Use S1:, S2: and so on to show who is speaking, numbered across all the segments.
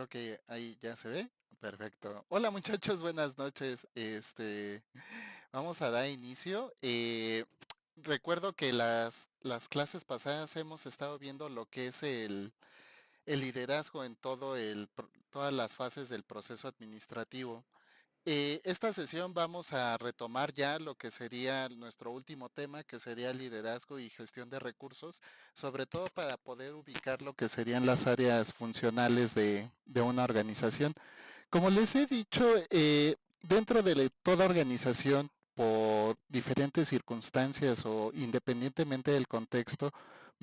S1: Creo que ahí ya se ve. Perfecto. Hola muchachos, buenas noches. Vamos a dar inicio. Recuerdo que las clases pasadas hemos estado viendo lo que es el liderazgo en todas las fases del proceso administrativo. Esta sesión vamos a retomar ya lo que sería nuestro último tema, que sería liderazgo y gestión de recursos, sobre todo para poder ubicar lo que serían las áreas funcionales de una organización. Como les he dicho, dentro de toda organización, por diferentes circunstancias o independientemente del contexto,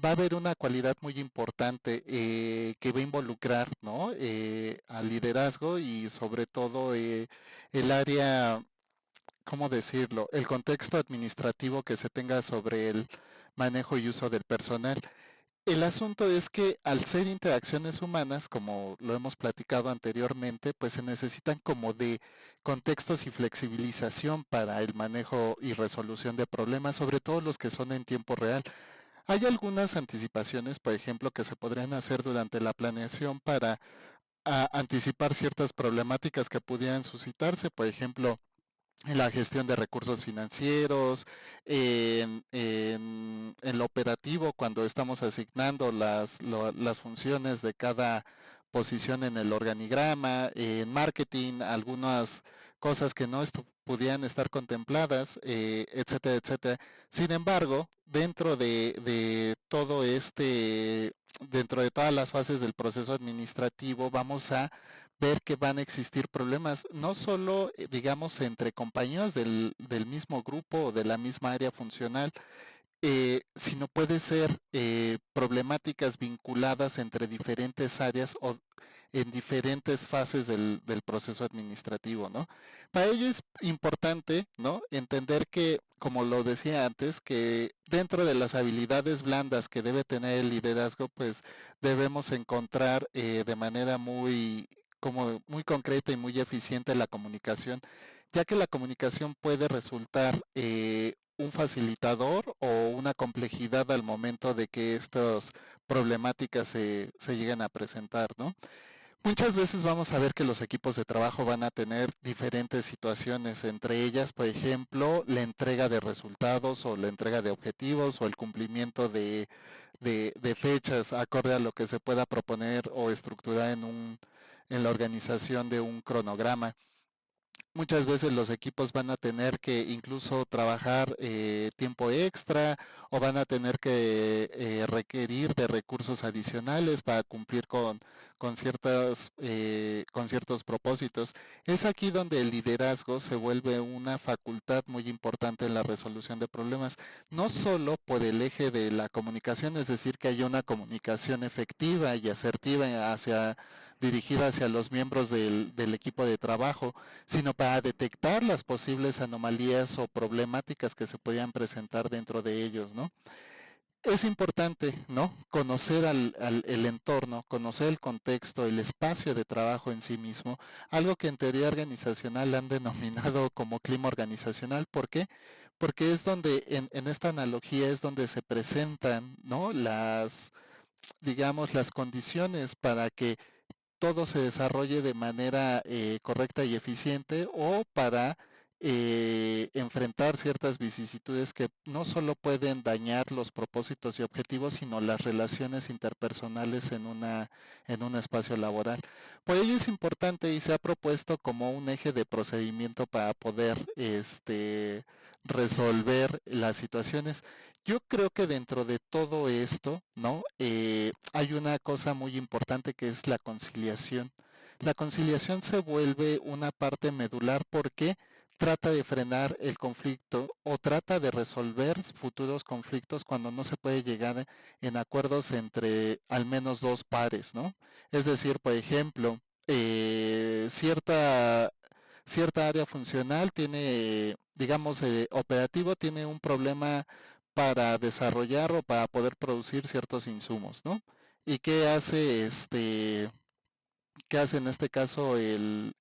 S1: va a haber una cualidad muy importante que va a involucrar, ¿no? Al liderazgo y sobre todo el área, ¿cómo decirlo? El contexto administrativo que se tenga sobre el manejo y uso del personal. El asunto es que al ser interacciones humanas, como lo hemos platicado anteriormente, pues se necesitan como de contextos y flexibilización para el manejo y resolución de problemas, sobre todo los que son en tiempo real. Hay algunas anticipaciones, por ejemplo, que se podrían hacer durante la planeación para anticipar ciertas problemáticas que pudieran suscitarse, por ejemplo, en la gestión de recursos financieros, en lo operativo, cuando estamos asignando las funciones de cada posición en el organigrama, en marketing, algunas cosas que no pudieran estar contempladas, etcétera, etcétera. Sin embargo, dentro de todas las fases del proceso administrativo, vamos a ver que van a existir problemas, no solo, digamos, entre compañeros del mismo grupo o de la misma área funcional, sino puede ser problemáticas vinculadas entre diferentes áreas o en diferentes fases del proceso administrativo, ¿no? Para ello es importante, ¿no? Entender que, como lo decía antes, que dentro de las habilidades blandas que debe tener el liderazgo, pues debemos encontrar de manera como muy concreta y muy eficiente la comunicación, ya que la comunicación puede resultar un facilitador o una complejidad al momento de que estas problemáticas se lleguen a presentar, ¿no? Muchas veces vamos a ver que los equipos de trabajo van a tener diferentes situaciones, entre ellas, por ejemplo, la entrega de resultados o la entrega de objetivos o el cumplimiento de fechas acorde a lo que se pueda proponer o estructurar en la organización de un cronograma. Muchas veces los equipos van a tener que incluso trabajar tiempo extra o van a tener que requerir de recursos adicionales para cumplir con ciertos propósitos. Es aquí donde el liderazgo se vuelve una facultad muy importante en la resolución de problemas, no solo por el eje de la comunicación, es decir, que haya una comunicación efectiva y asertiva dirigida hacia los miembros del equipo de trabajo, sino para detectar las posibles anomalías o problemáticas que se podían presentar dentro de ellos, ¿no? Es importante, ¿no? Conocer el entorno, conocer el contexto, el espacio de trabajo en sí mismo, algo que en teoría organizacional han denominado como clima organizacional. ¿Por qué? Porque es donde, en esta analogía, es donde se presentan, ¿no? Digamos, las condiciones para que todo se desarrolle de manera correcta y eficiente o para enfrentar ciertas vicisitudes que no solo pueden dañar los propósitos y objetivos, sino las relaciones interpersonales en un espacio laboral. Por ello es importante y se ha propuesto como un eje de procedimiento para poder resolver las situaciones. Yo creo que dentro de todo esto, ¿no? Hay una cosa muy importante que es la conciliación. La conciliación se vuelve una parte medular porque trata de frenar el conflicto o trata de resolver futuros conflictos cuando no se puede llegar en acuerdos entre al menos dos pares, ¿no? Es decir, por ejemplo, cierta área funcional tiene, digamos, operativo tiene un problema para desarrollar o para poder producir ciertos insumos, ¿no? ¿Y qué hace en este caso el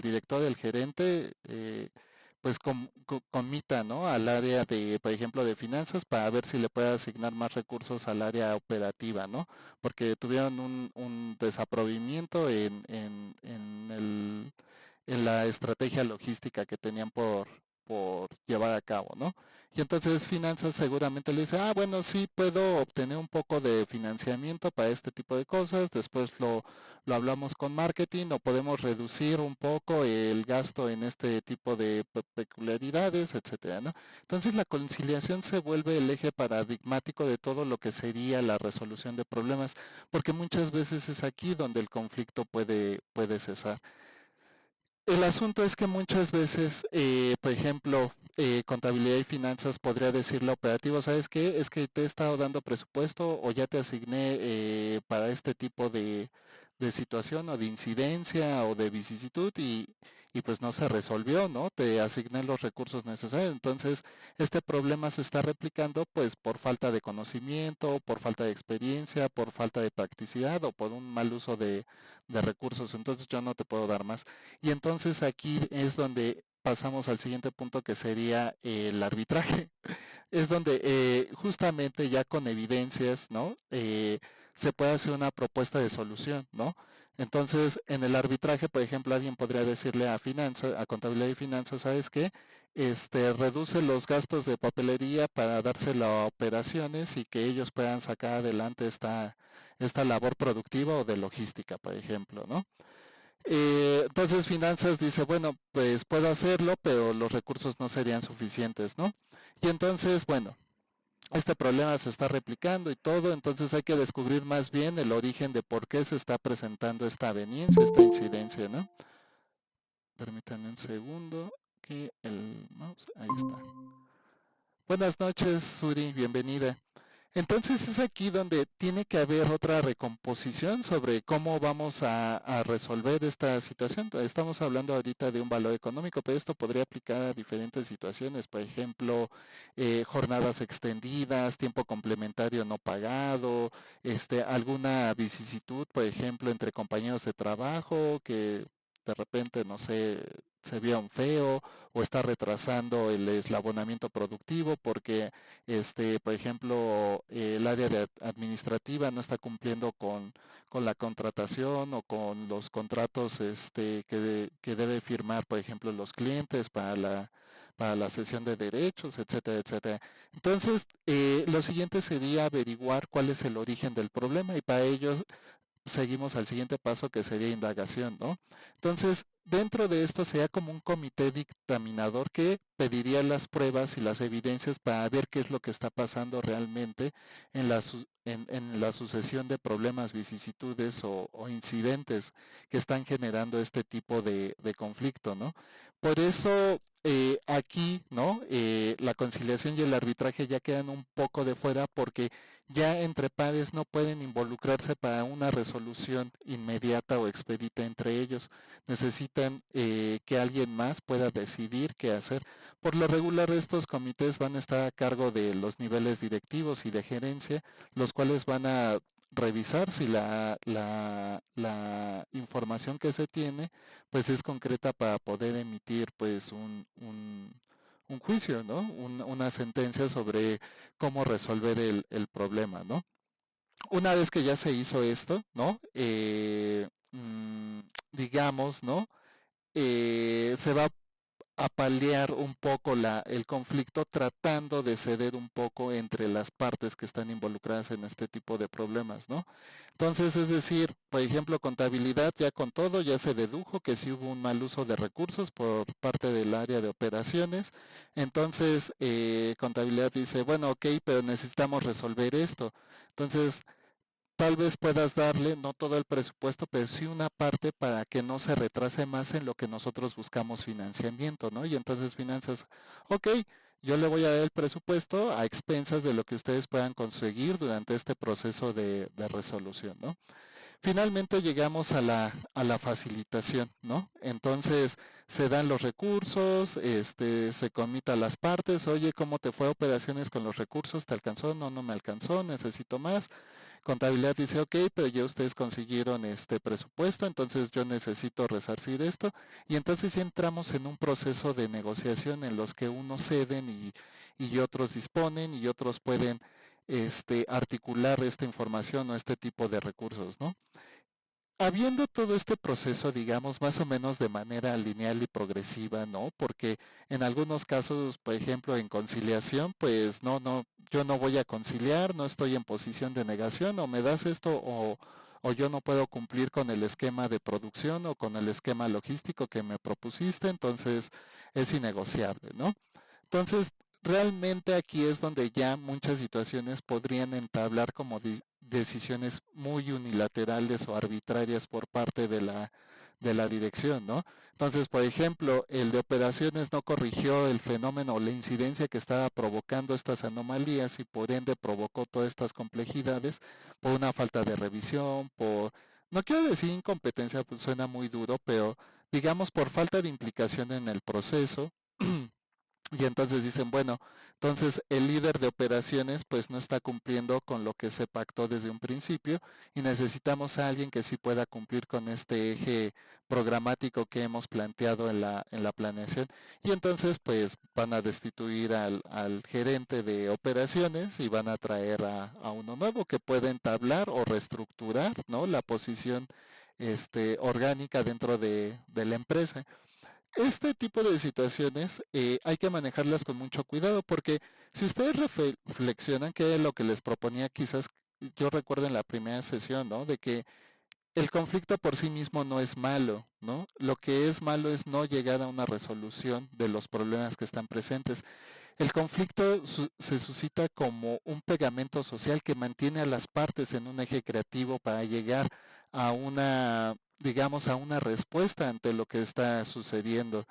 S1: director, el gerente? pues comita, ¿no? Al área de, por ejemplo, de finanzas para ver si le puede asignar más recursos al área operativa, ¿no? Porque tuvieron un desaprovimiento en la estrategia logística que tenían por llevar a cabo, ¿no? Y entonces finanzas seguramente le dice, ah, bueno, sí puedo obtener un poco de financiamiento para este tipo de cosas, después lo hablamos con marketing o podemos reducir un poco el gasto en este tipo de peculiaridades, etcétera, ¿no? Entonces la conciliación se vuelve el eje paradigmático de todo lo que sería la resolución de problemas, porque muchas veces es aquí donde el conflicto puede cesar. El asunto es que muchas veces, por ejemplo, contabilidad y finanzas podría decirle operativo, ¿sabes qué? Es que te he estado dando presupuesto o ya te asigné para este tipo de situación o de incidencia o de vicisitud y pues no se resolvió, ¿no? Te asigné los recursos necesarios. Entonces, este problema se está replicando pues por falta de conocimiento, por falta de experiencia, por falta de practicidad o por un mal uso de recursos. Entonces, yo no te puedo dar más. Y entonces aquí es donde pasamos al siguiente punto que sería el arbitraje. Es donde justamente ya con evidencias, ¿no? Se puede hacer una propuesta de solución, ¿no? Entonces, en el arbitraje, por ejemplo, alguien podría decirle a finanzas, a contabilidad y finanzas, ¿sabes qué? Reduce los gastos de papelería para dárselo a operaciones y que ellos puedan sacar adelante esta labor productiva o de logística, por ejemplo, ¿no? Entonces finanzas dice, bueno, pues puedo hacerlo, pero los recursos no serían suficientes, ¿no? Y entonces, bueno, este problema se está replicando y todo, entonces hay que descubrir más bien el origen de por qué se está presentando esta aveniencia, esta incidencia, ¿no? Permítanme un segundo que el mouse, ahí está. Buenas noches, Suri, bienvenida. Entonces es aquí donde tiene que haber otra recomposición sobre cómo vamos a resolver esta situación. Estamos hablando ahorita de un valor económico, pero esto podría aplicar a diferentes situaciones, por ejemplo, jornadas extendidas, tiempo complementario no pagado, alguna vicisitud, por ejemplo, entre compañeros de trabajo que de repente, no sé, se vieron feo o está retrasando el eslabonamiento productivo porque por ejemplo, el área administrativa no está cumpliendo con la contratación o con los contratos que debe firmar, por ejemplo, los clientes para la cesión de derechos, etcétera, etcétera. Entonces, lo siguiente sería averiguar cuál es el origen del problema y para ello seguimos al siguiente paso que sería indagación, ¿no? Entonces, dentro de esto sería como un comité dictaminador que pediría las pruebas y las evidencias para ver qué es lo que está pasando realmente en la sucesión de problemas, vicisitudes o incidentes que están generando este tipo de conflicto, ¿no? Por eso aquí, ¿no? La conciliación y el arbitraje ya quedan un poco de fuera porque ya entre pares no pueden involucrarse para una resolución inmediata o expedita entre ellos. Necesitan que alguien más pueda decidir qué hacer. Por lo regular, estos comités van a estar a cargo de los niveles directivos y de gerencia, los cuales van a revisar si la información que se tiene pues es concreta para poder emitir pues un juicio, ¿no? Una sentencia sobre cómo resolver el problema, ¿no? Una vez que ya se hizo esto, ¿no? Digamos, ¿no? Se va a paliar un poco el conflicto tratando de ceder un poco entre las partes que están involucradas en este tipo de problemas, ¿no? Entonces, es decir, por ejemplo, contabilidad ya con todo, ya se dedujo que sí hubo un mal uso de recursos por parte del área de operaciones. Entonces, contabilidad dice, bueno, ok, pero necesitamos resolver esto. Entonces, tal vez puedas darle no todo el presupuesto, pero sí una parte para que no se retrase más en lo que nosotros buscamos financiamiento, ¿no? Y entonces finanzas, ok, yo le voy a dar el presupuesto a expensas de lo que ustedes puedan conseguir durante este proceso de resolución, ¿no? Finalmente llegamos a la facilitación, ¿no? Entonces se dan los recursos, se comita las partes, oye, ¿cómo te fue operaciones con los recursos? ¿Te alcanzó? No, no me alcanzó, necesito más. Contabilidad dice, ok, pero ya ustedes consiguieron este presupuesto, entonces yo necesito resarcir esto. Y entonces ya entramos en un proceso de negociación en los que unos ceden y otros disponen y otros pueden articular esta información o este tipo de recursos, ¿no? Habiendo todo este proceso, digamos, más o menos de manera lineal y progresiva, ¿no? Porque en algunos casos, por ejemplo, en conciliación, pues no, yo no voy a conciliar, no estoy en posición de negación, o me das esto, o yo no puedo cumplir con el esquema de producción o con el esquema logístico que me propusiste, entonces es innegociable, ¿no? Entonces, realmente aquí es donde ya muchas situaciones podrían entablar como decisiones muy unilaterales o arbitrarias por parte de la dirección, ¿no? Entonces, por ejemplo, el de operaciones no corrigió el fenómeno o la incidencia que estaba provocando estas anomalías y por ende provocó todas estas complejidades por una falta de revisión, no quiero decir incompetencia, pues suena muy duro, pero digamos por falta de implicación en el proceso. Y entonces dicen, bueno, entonces el líder de operaciones pues no está cumpliendo con lo que se pactó desde un principio y necesitamos a alguien que sí pueda cumplir con este eje programático que hemos planteado en la planeación. Y entonces pues van a destituir al gerente de operaciones y van a traer a uno nuevo que pueda entablar o reestructurar, ¿no? La posición orgánica dentro de la empresa. Este tipo de situaciones hay que manejarlas con mucho cuidado porque si ustedes reflexionan que es lo que les proponía quizás, yo recuerdo en la primera sesión, ¿no? De que el conflicto por sí mismo no es malo, ¿no? Lo que es malo es no llegar a una resolución de los problemas que están presentes. El conflicto se suscita como un pegamento social que mantiene a las partes en un eje creativo para llegar a una, digamos, a una respuesta ante lo que está sucediendo.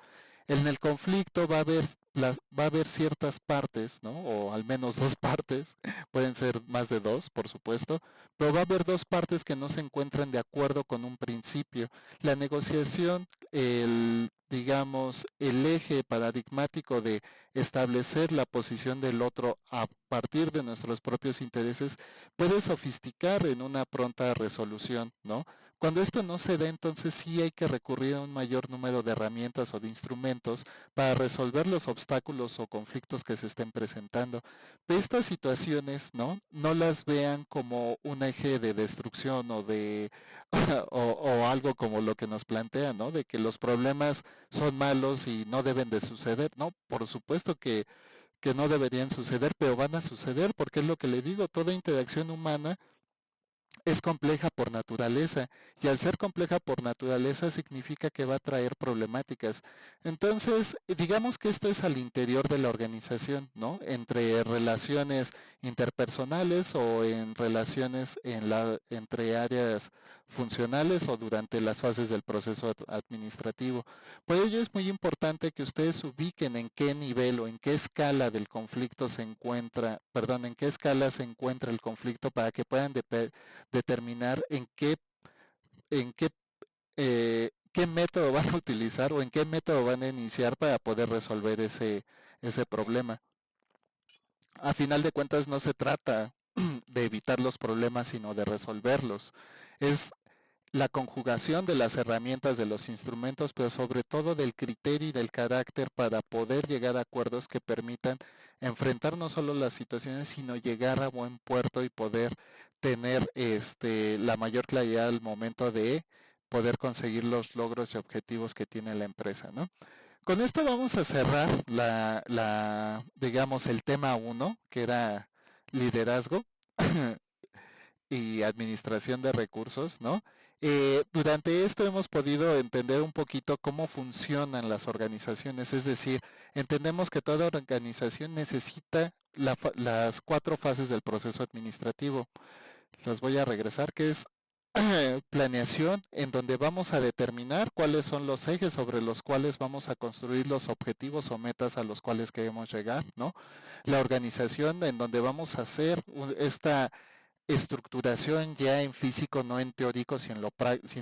S1: En el conflicto va a haber ciertas partes, ¿no? O al menos dos partes, pueden ser más de dos, por supuesto, pero va a haber dos partes que no se encuentran de acuerdo con un principio. La negociación, digamos, el eje paradigmático de establecer la posición del otro a partir de nuestros propios intereses puede sofisticar en una pronta resolución, ¿no? Cuando esto no se da, entonces sí hay que recurrir a un mayor número de herramientas o de instrumentos para resolver los obstáculos o conflictos que se estén presentando. Estas situaciones, ¿no? No las vean como un eje de destrucción o de o algo como lo que nos plantean, ¿no? De que los problemas son malos y no deben de suceder. No, por supuesto que no deberían suceder, pero van a suceder porque es lo que le digo, toda interacción humana es compleja por naturaleza y al ser compleja por naturaleza significa que va a traer problemáticas. Entonces, digamos que esto es al interior de la organización, ¿no? Entre relaciones interpersonales o en relaciones entre áreas funcionales o durante las fases del proceso administrativo. Por ello es muy importante que ustedes ubiquen en qué nivel o en qué escala del conflicto se encuentra, perdón, en qué escala se encuentra el conflicto para que puedan determinar en qué método van a utilizar o en qué método van a iniciar para poder resolver ese problema. A final de cuentas no se trata de evitar los problemas, sino de resolverlos. Es la conjugación de las herramientas, de los instrumentos, pero sobre todo del criterio y del carácter para poder llegar a acuerdos que permitan enfrentar no solo las situaciones, sino llegar a buen puerto y poder tener la mayor claridad al momento de poder conseguir los logros y objetivos que tiene la empresa, ¿no? Con esto vamos a cerrar digamos, el tema uno, que era liderazgo y administración de recursos, ¿no? Durante esto hemos podido entender un poquito cómo funcionan las organizaciones, es decir, entendemos que toda organización necesita las cuatro fases del proceso administrativo. Las voy a regresar, que es planeación, en donde vamos a determinar cuáles son los ejes sobre los cuales vamos a construir los objetivos o metas a los cuales queremos llegar, ¿no? La organización, en donde vamos a hacer esta estructuración ya en físico, no en teórico, sino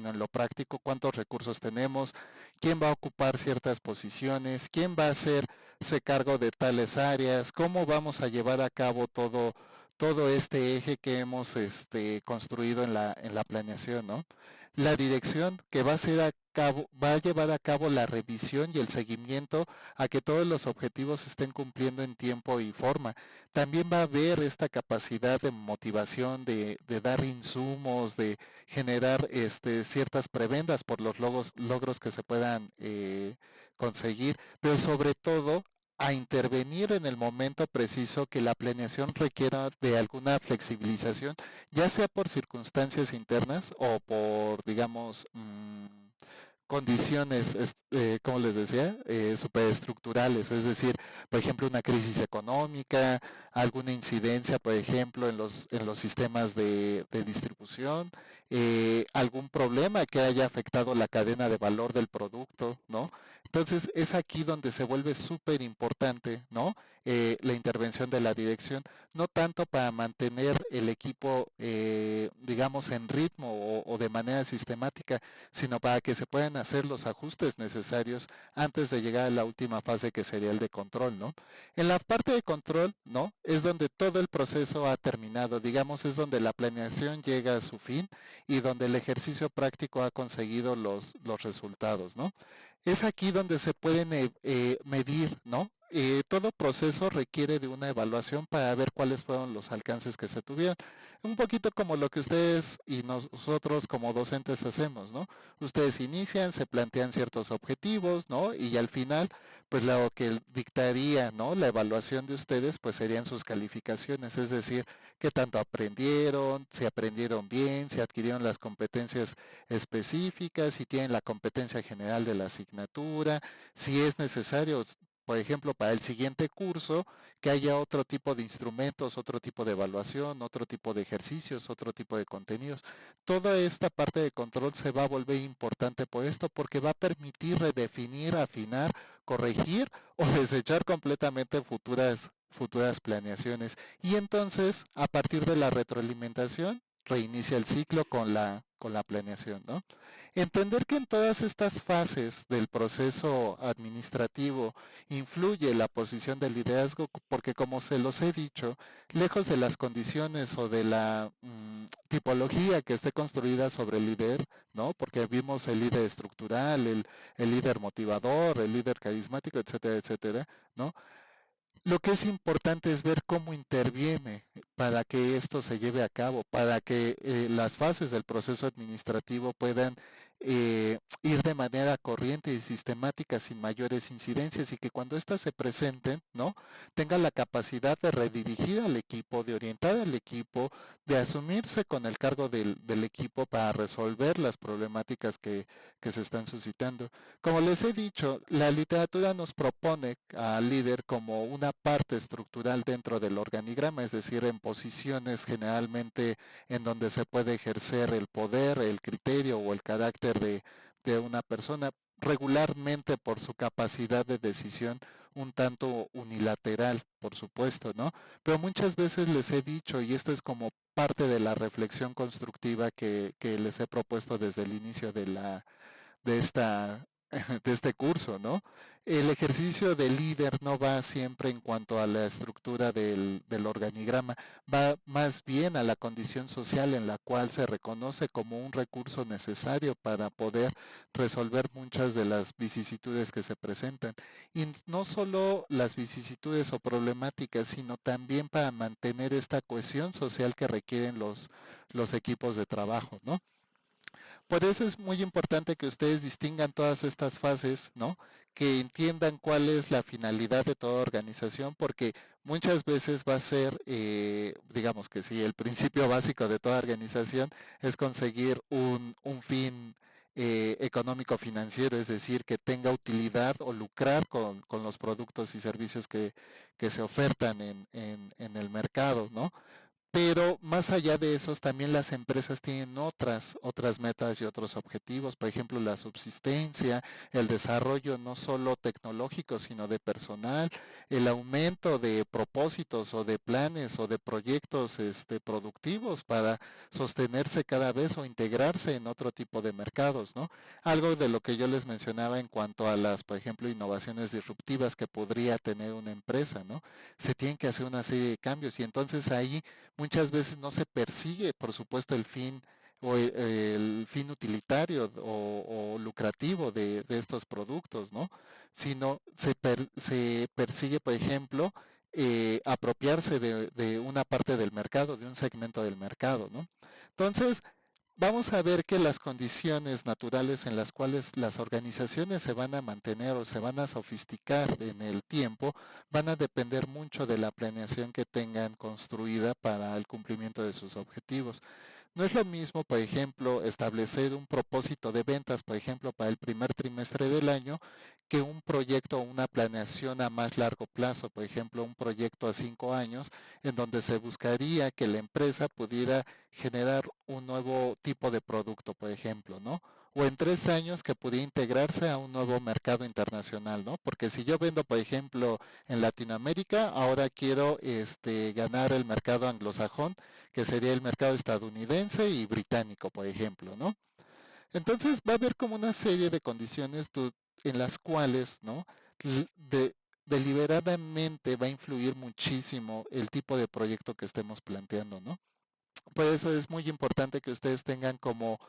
S1: en lo práctico, cuántos recursos tenemos, quién va a ocupar ciertas posiciones, quién va a hacerse cargo de tales áreas, cómo vamos a llevar a cabo todo este eje que hemos construido en la planeación, ¿no? La dirección que va a ser a cabo, va a llevar a cabo la revisión y el seguimiento a que todos los objetivos se estén cumpliendo en tiempo y forma. También va a haber esta capacidad de motivación, de dar insumos, de generar ciertas prebendas por los logros que se puedan conseguir, pero sobre todo a intervenir en el momento preciso que la planeación requiera de alguna flexibilización, ya sea por circunstancias internas o por, digamos, condiciones, como les decía, superestructurales, es decir, por ejemplo, una crisis económica, alguna incidencia, por ejemplo, en los sistemas de distribución, algún problema que haya afectado la cadena de valor del producto, ¿no? Entonces es aquí donde se vuelve súper importante, ¿no? La intervención de la dirección, no tanto para mantener el equipo, digamos, en ritmo o de manera sistemática, sino para que se puedan hacer los ajustes necesarios antes de llegar a la última fase que sería el de control, ¿no? En la parte de control, ¿no? Es donde todo el proceso ha terminado, digamos, es donde la planeación llega a su fin y donde el ejercicio práctico ha conseguido los resultados, ¿no? Es aquí donde se pueden medir, ¿no? Todo proceso requiere de una evaluación para ver cuáles fueron los alcances que se tuvieron. Un poquito como lo que ustedes y nosotros como docentes hacemos, ¿no? Ustedes inician, se plantean ciertos objetivos, ¿no? Y al final, pues lo que dictaría, ¿no? La evaluación de ustedes, pues serían sus calificaciones, es decir, qué tanto aprendieron, si aprendieron bien, si adquirieron las competencias específicas, si tienen la competencia general de la asignatura, si es necesario, por ejemplo, para el siguiente curso, que haya otro tipo de instrumentos, otro tipo de evaluación, otro tipo de ejercicios, otro tipo de contenidos. Toda esta parte de control se va a volver importante por esto, porque va a permitir redefinir, afinar, corregir o desechar completamente futuras planeaciones. Y entonces, a partir de la retroalimentación, reinicia el ciclo con la planeación, ¿no? Entender que en todas estas fases del proceso administrativo influye la posición del liderazgo, porque como se los he dicho, lejos de las condiciones o de la tipología que esté construida sobre el líder, ¿no? Porque vimos el líder estructural, el líder motivador, el líder carismático, etcétera, etcétera, ¿no? Lo que es importante es ver cómo interviene para que esto se lleve a cabo, para que las fases del proceso administrativo puedan ir de manera corriente y sistemática sin mayores incidencias y que cuando éstas se presenten, ¿no? Tenga la capacidad de redirigir al equipo, de orientar al equipo, de asumirse con el cargo del equipo para resolver las problemáticas que se están suscitando. Como les he dicho, la literatura nos propone al líder como una parte estructural dentro del organigrama, es decir, en posiciones generalmente en donde se puede ejercer el poder, el criterio o el carácter de una persona, regularmente por su capacidad de decisión un tanto unilateral, por supuesto, ¿no? Pero muchas veces les he dicho, y esto es como parte de la reflexión constructiva que les he propuesto desde el inicio de esta, de este curso, ¿no? El ejercicio de líder no va siempre en cuanto a la estructura del organigrama, va más bien a la condición social en la cual se reconoce como un recurso necesario para poder resolver muchas de las vicisitudes que se presentan. Y no solo las vicisitudes o problemáticas, sino también para mantener esta cohesión social que requieren los equipos de trabajo, ¿no? Por eso es muy importante que ustedes distingan todas estas fases, ¿no? Que entiendan cuál es la finalidad de toda organización, porque muchas veces va a ser, digamos que sí, el principio básico de toda organización es conseguir un fin económico financiero, es decir, que tenga utilidad o lucrar con los productos y servicios que se ofertan en el mercado, ¿no? Pero más allá de esos, también las empresas tienen otras metas y otros objetivos, por ejemplo, la subsistencia, el desarrollo no solo tecnológico, sino de personal, el aumento de propósitos o de planes o de proyectos productivos para sostenerse cada vez o integrarse en otro tipo de mercados, ¿no? Algo de lo que yo les mencionaba en cuanto a las, por ejemplo, innovaciones disruptivas que podría tener una empresa, ¿no? Se tienen que hacer una serie de cambios y entonces ahí muchas veces no se persigue, por supuesto, el fin o el fin utilitario o lucrativo de estos productos, ¿no? Sino se persigue, por ejemplo, apropiarse de una parte del mercado, de un segmento del mercado, ¿no? Entonces, vamos a ver que las condiciones naturales en las cuales las organizaciones se van a mantener o se van a sofisticar en el tiempo van a depender mucho de la planeación que tengan construida para el cumplimiento de sus objetivos. No es lo mismo, por ejemplo, establecer un propósito de ventas, por ejemplo, para el primer trimestre del año, que un proyecto o una planeación a más largo plazo, por ejemplo, un proyecto a 5 años, en donde se buscaría que la empresa pudiera generar un nuevo tipo de producto, por ejemplo, ¿no? O en 3 años que pudiera integrarse a un nuevo mercado internacional, ¿no? Porque si yo vendo, por ejemplo, en Latinoamérica, ahora quiero ganar el mercado anglosajón, que sería el mercado estadounidense y británico, por ejemplo, ¿no? Entonces va a haber como una serie de condiciones en las cuales, ¿no? Deliberadamente va a influir muchísimo el tipo de proyecto que estemos planteando, ¿no? Por eso es muy importante que ustedes tengan como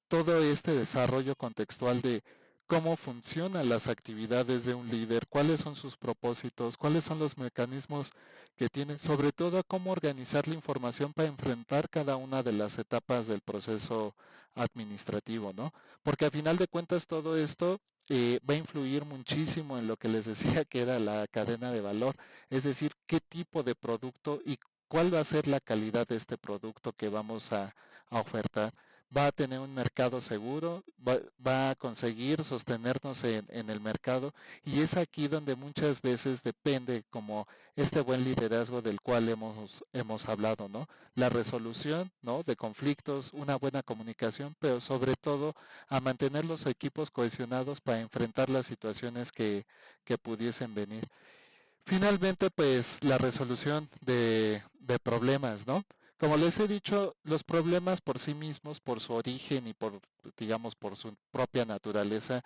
S1: todo este desarrollo contextual de cómo funcionan las actividades de un líder, cuáles son sus propósitos, cuáles son los mecanismos que tiene, sobre todo cómo organizar la información para enfrentar cada una de las etapas del proceso administrativo, ¿no? Porque a final de cuentas todo esto va a influir muchísimo en lo que les decía que era la cadena de valor, es decir, qué tipo de producto y cuál va a ser la calidad de este producto que vamos a ofertar. Va a tener un mercado seguro, va a conseguir sostenernos en el mercado y es aquí donde muchas veces depende como este buen liderazgo del cual hemos hablado, ¿no? La resolución, ¿no? De conflictos, una buena comunicación, pero sobre todo a mantener los equipos cohesionados para enfrentar las situaciones que pudiesen venir. Finalmente, pues la resolución de problemas, ¿no? Como les he dicho, los problemas por sí mismos, por su origen y por, digamos, por su propia naturaleza,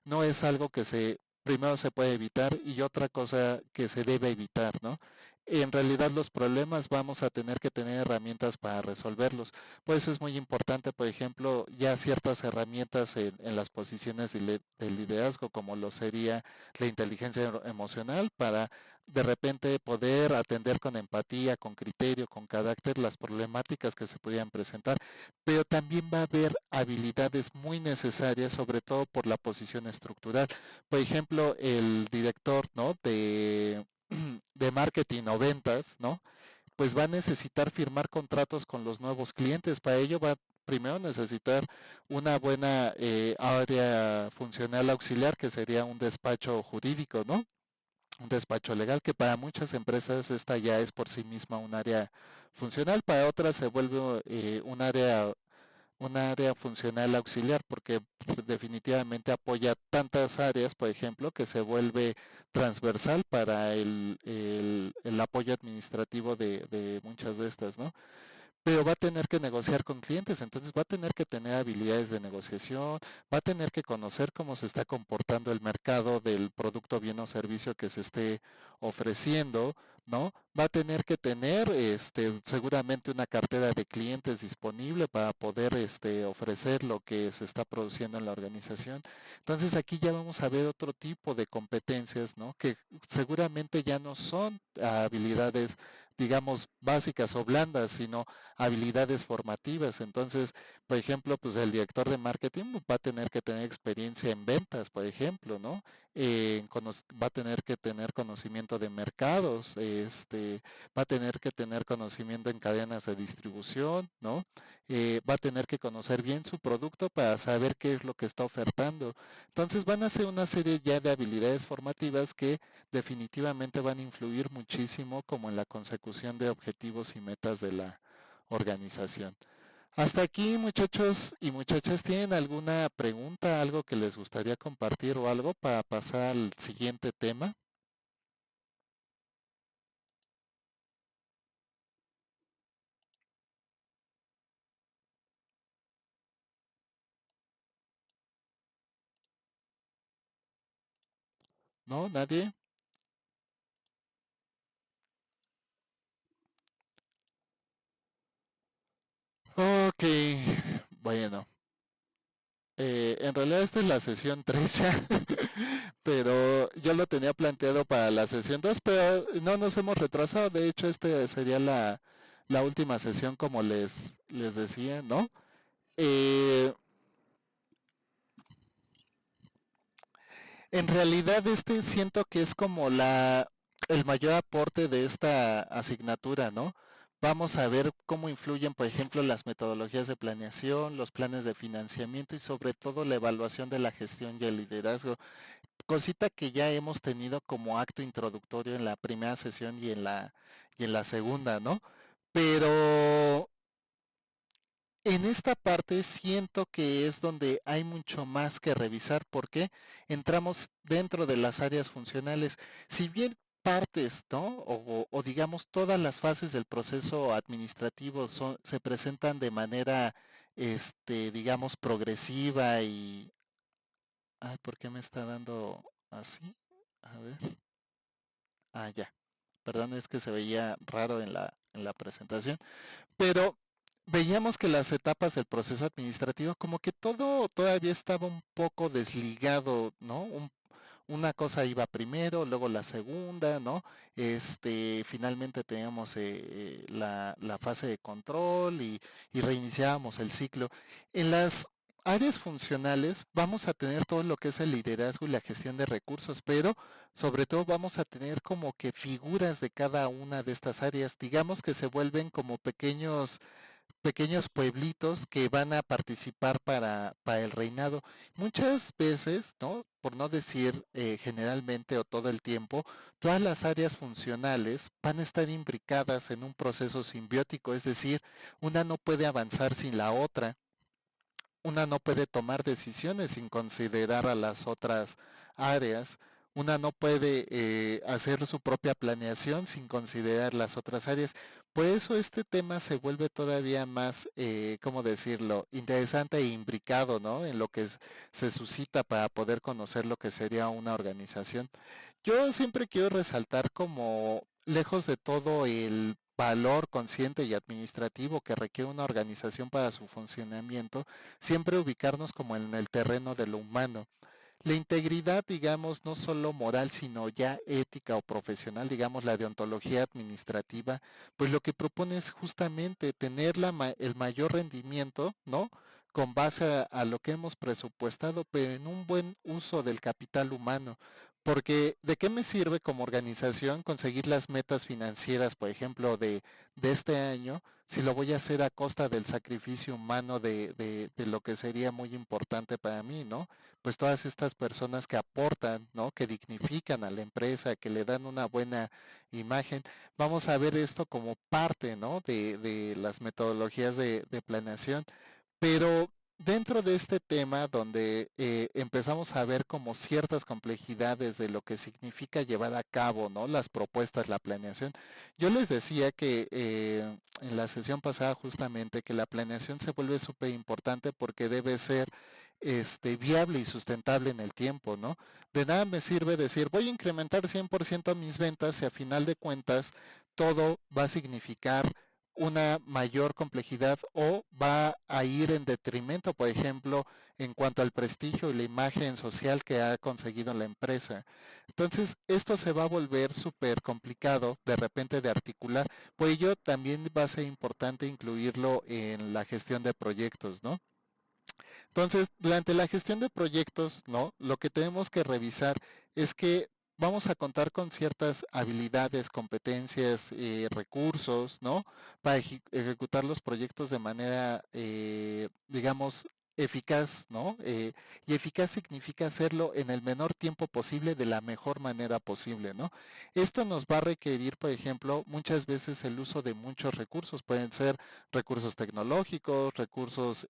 S1: no es algo que primero se puede evitar y otra cosa que se debe evitar, ¿no? En realidad los problemas vamos a tener que tener herramientas para resolverlos. Por eso es muy importante, por ejemplo, ya ciertas herramientas en las posiciones de liderazgo, como lo sería la inteligencia emocional, para de repente poder atender con empatía, con criterio, con carácter las problemáticas que se pudieran presentar, pero también va a haber habilidades muy necesarias, sobre todo por la posición estructural. Por ejemplo, el director, ¿no? de marketing o ventas, ¿no? Pues va a necesitar firmar contratos con los nuevos clientes. Para ello va primero necesitar una buena área funcional auxiliar, que sería un despacho jurídico, ¿no? Un despacho legal, que para muchas empresas esta ya es por sí misma un área funcional, para otras se vuelve un área funcional auxiliar, porque definitivamente apoya tantas áreas, por ejemplo, que se vuelve transversal para el apoyo administrativo de muchas de estas, ¿no? Pero va a tener que negociar con clientes, entonces va a tener que tener habilidades de negociación, va a tener que conocer cómo se está comportando el mercado del producto, bien o servicio que se esté ofreciendo, ¿no? Va a tener que tener seguramente una cartera de clientes disponible para poder ofrecer lo que se está produciendo en la organización. Entonces aquí ya vamos a ver otro tipo de competencias, ¿no? Que seguramente ya no son habilidades, digamos, básicas o blandas, sino habilidades formativas. Entonces, por ejemplo, pues el director de marketing va a tener que tener experiencia en ventas, por ejemplo, ¿no? Va a tener que tener conocimiento de mercados, va a tener que tener conocimiento en cadenas de distribución, ¿no? va a tener que conocer bien su producto para saber qué es lo que está ofertando. Entonces van a ser una serie ya de habilidades formativas que definitivamente van a influir muchísimo como en la consecución de objetivos y metas de la organización. Hasta aquí, muchachos y muchachas, ¿tienen alguna pregunta, algo que les gustaría compartir o algo para pasar al siguiente tema? ¿No? ¿Nadie? Ok, bueno, en realidad esta es la sesión 3 ya, pero yo lo tenía planteado para la sesión 2, pero no nos hemos retrasado. De hecho, este sería la última sesión, como les decía, ¿no? Eh, En realidad este siento que es como el mayor aporte de esta asignatura, ¿no? Vamos a ver cómo influyen, por ejemplo, las metodologías de planeación, los planes de financiamiento y sobre todo la evaluación de la gestión y el liderazgo. Cosita que ya hemos tenido como acto introductorio en la primera sesión y en la segunda, ¿no? Pero en esta parte siento que es donde hay mucho más que revisar porque entramos dentro de las áreas funcionales. Si bien partes, ¿no? O digamos todas las fases del proceso administrativo se presentan de manera, digamos, progresiva y... Ay, ¿por qué me está dando así? A ver. Ah, ya. Perdón, es que se veía raro en la presentación. Pero veíamos que las etapas del proceso administrativo, como que todo todavía estaba un poco desligado, ¿no? Una cosa iba primero, luego la segunda, ¿no? Finalmente teníamos la fase de control y reiniciábamos el ciclo. En las áreas funcionales vamos a tener todo lo que es el liderazgo y la gestión de recursos, pero sobre todo vamos a tener como que figuras de cada una de estas áreas, digamos que se vuelven como pequeños pueblitos que van a participar para el reinado. Muchas veces, ¿no? Por no decir generalmente o todo el tiempo, todas las áreas funcionales van a estar imbricadas en un proceso simbiótico, es decir, una no puede avanzar sin la otra, una no puede tomar decisiones sin considerar a las otras áreas, una no puede hacer su propia planeación sin considerar las otras áreas. Por eso este tema se vuelve todavía más, ¿cómo decirlo?, interesante e imbricado, ¿no? En lo que se suscita para poder conocer lo que sería una organización. Yo siempre quiero resaltar como lejos de todo el valor consciente y administrativo que requiere una organización para su funcionamiento, siempre ubicarnos como en el terreno de lo humano. La integridad, digamos, no solo moral, sino ya ética o profesional, digamos, la deontología administrativa, pues lo que propone es justamente tener el mayor rendimiento, ¿no? Con base a lo que hemos presupuestado, pero en un buen uso del capital humano. Porque ¿de qué me sirve como organización conseguir las metas financieras, por ejemplo, de este año, si lo voy a hacer a costa del sacrificio humano de lo que sería muy importante para mí, ¿no? Pues todas estas personas que aportan, ¿no? Que dignifican a la empresa, que le dan una buena imagen. Vamos a ver esto como parte, ¿no? De las metodologías de planeación. Pero dentro de este tema donde empezamos a ver como ciertas complejidades de lo que significa llevar a cabo, ¿no? Las propuestas, la planeación. Yo les decía que en la sesión pasada justamente que la planeación se vuelve súper importante porque debe ser viable y sustentable en el tiempo, ¿no? De nada me sirve decir, voy a incrementar 100% mis ventas y a final de cuentas todo va a significar una mayor complejidad o va a ir en detrimento, por ejemplo, en cuanto al prestigio y la imagen social que ha conseguido la empresa. Entonces, esto se va a volver súper complicado de repente de articular. Por ello, también va a ser importante incluirlo en la gestión de proyectos, ¿no? Entonces, durante la gestión de proyectos, ¿no? Lo que tenemos que revisar es que vamos a contar con ciertas habilidades, competencias, recursos, ¿no? Para ejecutar los proyectos de manera, digamos, eficaz, ¿no? Y eficaz significa hacerlo en el menor tiempo posible de la mejor manera posible, ¿no? Esto nos va a requerir, por ejemplo, muchas veces el uso de muchos recursos. Pueden ser recursos tecnológicos, recursos,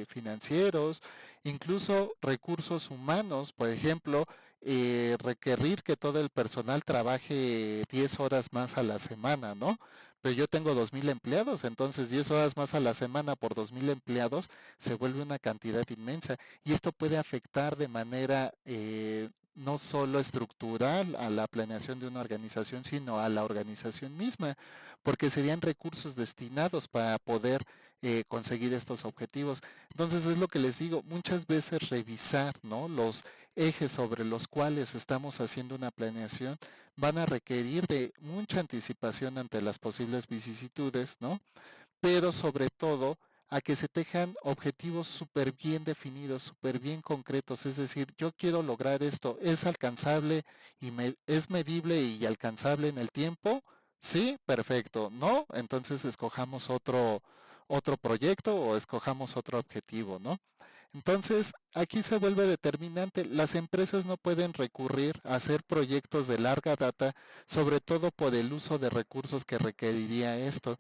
S1: financieros, incluso recursos humanos, por ejemplo, requerir que todo el personal trabaje 10 horas más a la semana, ¿no? Pero yo tengo 2,000 empleados, entonces 10 horas más a la semana por 2,000 empleados se vuelve una cantidad inmensa. Y esto puede afectar de manera no solo estructural a la planeación de una organización, sino a la organización misma, porque serían recursos destinados para poder conseguir estos objetivos. Entonces es lo que les digo, muchas veces revisar, ¿no? Los ejes sobre los cuales estamos haciendo una planeación van a requerir de mucha anticipación ante las posibles vicisitudes, ¿no? Pero sobre todo a que se tejan objetivos súper bien definidos, súper bien concretos, es decir, yo quiero lograr esto, ¿es alcanzable y es medible y alcanzable en el tiempo? Sí, perfecto, ¿no? Entonces escojamos otro proyecto o escojamos otro objetivo, ¿no? Entonces, aquí se vuelve determinante. Las empresas no pueden recurrir a hacer proyectos de larga data, sobre todo por el uso de recursos que requeriría esto.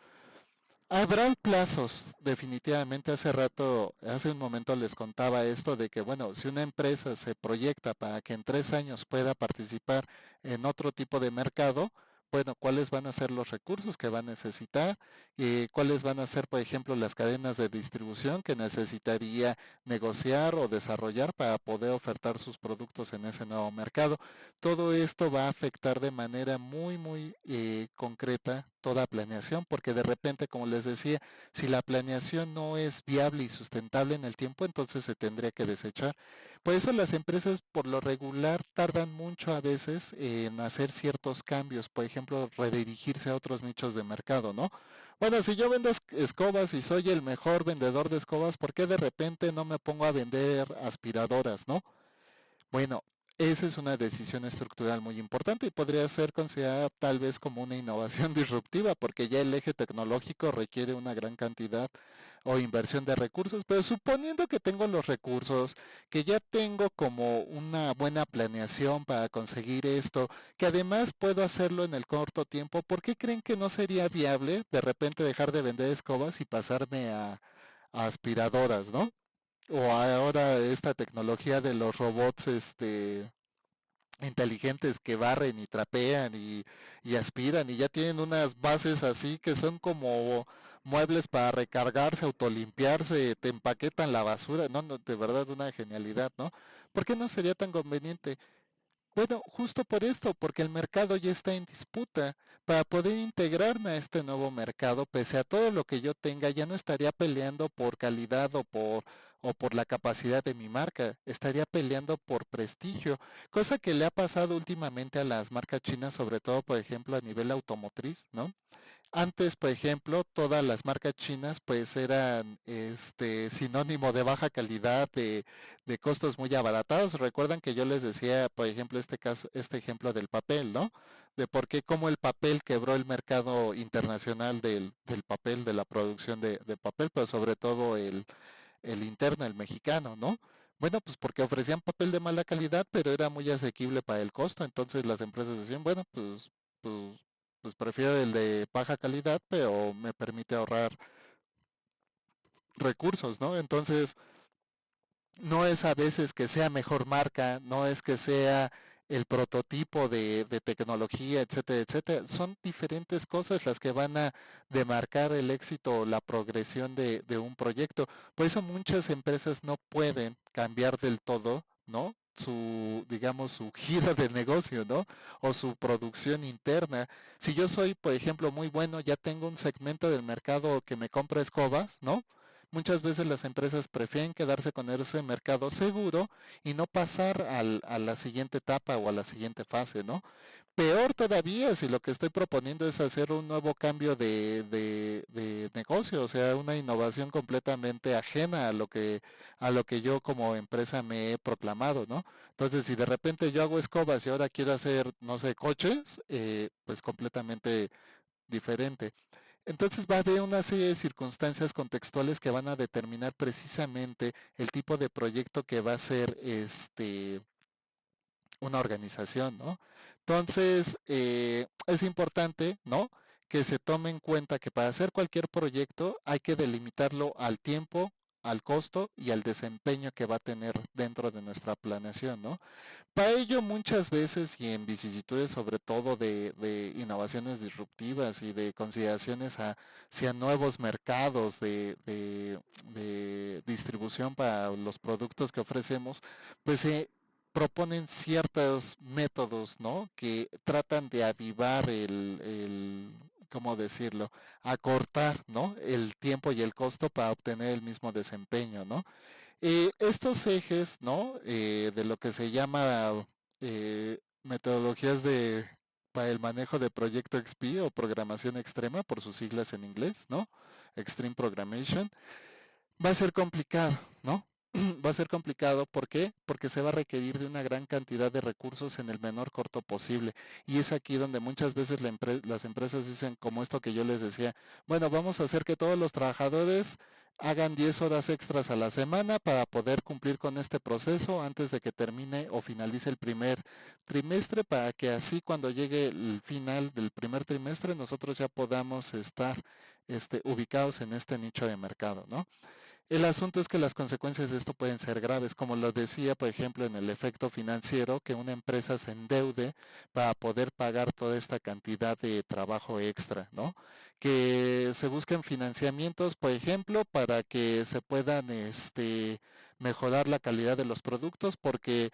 S1: Habrá plazos, definitivamente. Hace un momento les contaba esto de que, bueno, si una empresa se proyecta para que en 3 años pueda participar en otro tipo de mercado, bueno, ¿cuáles van a ser los recursos que va a necesitar? ¿Cuáles van a ser, por ejemplo, las cadenas de distribución que necesitaría negociar o desarrollar para poder ofertar sus productos en ese nuevo mercado? Todo esto va a afectar de manera muy, muy concreta toda planeación, porque de repente, como les decía, si la planeación no es viable y sustentable en el tiempo, entonces se tendría que desechar. Por eso las empresas por lo regular tardan mucho a veces en hacer ciertos cambios, por ejemplo, redirigirse a otros nichos de mercado, ¿no? Bueno, si yo vendo escobas y soy el mejor vendedor de escobas, ¿por qué de repente no me pongo a vender aspiradoras, ¿no? Bueno, esa es una decisión estructural muy importante y podría ser considerada tal vez como una innovación disruptiva, porque ya el eje tecnológico requiere una gran cantidad o inversión de recursos, pero suponiendo que tengo los recursos, que ya tengo como una buena planeación para conseguir esto, que además puedo hacerlo en el corto tiempo, ¿por qué creen que no sería viable de repente dejar de vender escobas y pasarme a aspiradoras, ¿no? O ahora esta tecnología de los robots inteligentes que barren y trapean y aspiran y ya tienen unas bases así que son como muebles para recargarse, autolimpiarse, te empaquetan la basura, no, no, de verdad una genialidad, ¿no? ¿Por qué no sería tan conveniente? Bueno, justo por esto, porque el mercado ya está en disputa. Para poder integrarme a este nuevo mercado, pese a todo lo que yo tenga, ya no estaría peleando por calidad o por la capacidad de mi marca, estaría peleando por prestigio, cosa que le ha pasado últimamente a las marcas chinas, sobre todo, por ejemplo, a nivel automotriz, ¿no? Antes, por ejemplo, todas las marcas chinas pues eran sinónimo de baja calidad, de costos muy abaratados. Recuerdan que yo les decía, por ejemplo, este ejemplo del papel, ¿no? De por qué cómo el papel quebró el mercado internacional del papel, de la producción de papel, pero sobre todo el interno, el mexicano, ¿no? Bueno, pues porque ofrecían papel de mala calidad, pero era muy asequible para el costo. Entonces las empresas decían, bueno, pues, pues prefiero el de baja calidad, pero me permite ahorrar recursos, ¿no? Entonces, no es a veces que sea mejor marca, no es que sea el prototipo de tecnología, etcétera, etcétera. Son diferentes cosas las que van a demarcar el éxito o la progresión de un proyecto. Por eso muchas empresas no pueden cambiar del todo, ¿no? Digamos, su giro de negocio, ¿no? O su producción interna. Si yo soy, por ejemplo, muy bueno, ya tengo un segmento del mercado que me compra escobas, ¿no? Muchas veces las empresas prefieren quedarse con ese mercado seguro y no pasar a la siguiente etapa o a la siguiente fase, ¿no? peor todavía si lo que estoy proponiendo es hacer un nuevo cambio de negocio, o sea, una innovación completamente ajena a lo que yo como empresa me he proclamado, ¿no? Entonces, si de repente yo hago escobas y ahora quiero hacer, no sé, coches, pues completamente diferente. Entonces va a haber una serie de circunstancias contextuales que van a determinar precisamente el tipo de proyecto que va a ser una organización, ¿no? Entonces, es importante, ¿no? Que se tome en cuenta que para hacer cualquier proyecto hay que delimitarlo al tiempo, al costo y al desempeño que va a tener dentro de nuestra planeación, ¿no? Para ello muchas veces y en vicisitudes sobre todo de innovaciones disruptivas y de consideraciones hacia nuevos mercados de distribución para los productos que ofrecemos, pues se proponen ciertos métodos, ¿no? Que tratan de avivar ¿cómo decirlo? Acortar, ¿no? El tiempo y el costo para obtener el mismo desempeño, ¿no? Estos ejes, ¿no? De lo que se llama metodologías para el manejo de proyecto XP o programación extrema, por sus siglas en inglés, ¿no? Extreme Programmation, va a ser complicado, ¿no? Va a ser complicado, ¿por qué? Porque se va a requerir de una gran cantidad de recursos en el menor corto posible. Y es aquí donde muchas veces las empresas dicen, como esto que yo les decía, bueno, vamos a hacer que todos los trabajadores hagan 10 horas extras a la semana para poder cumplir con este proceso antes de que termine o finalice el primer trimestre, para que así cuando llegue el final del primer trimestre nosotros ya podamos estar ubicados en este nicho de mercado, ¿no? El asunto es que las consecuencias de esto pueden ser graves, como lo decía, por ejemplo, en el efecto financiero, que una empresa se endeude para poder pagar toda esta cantidad de trabajo extra, ¿no? Que se busquen financiamientos, por ejemplo, para que se puedan mejorar la calidad de los productos, porque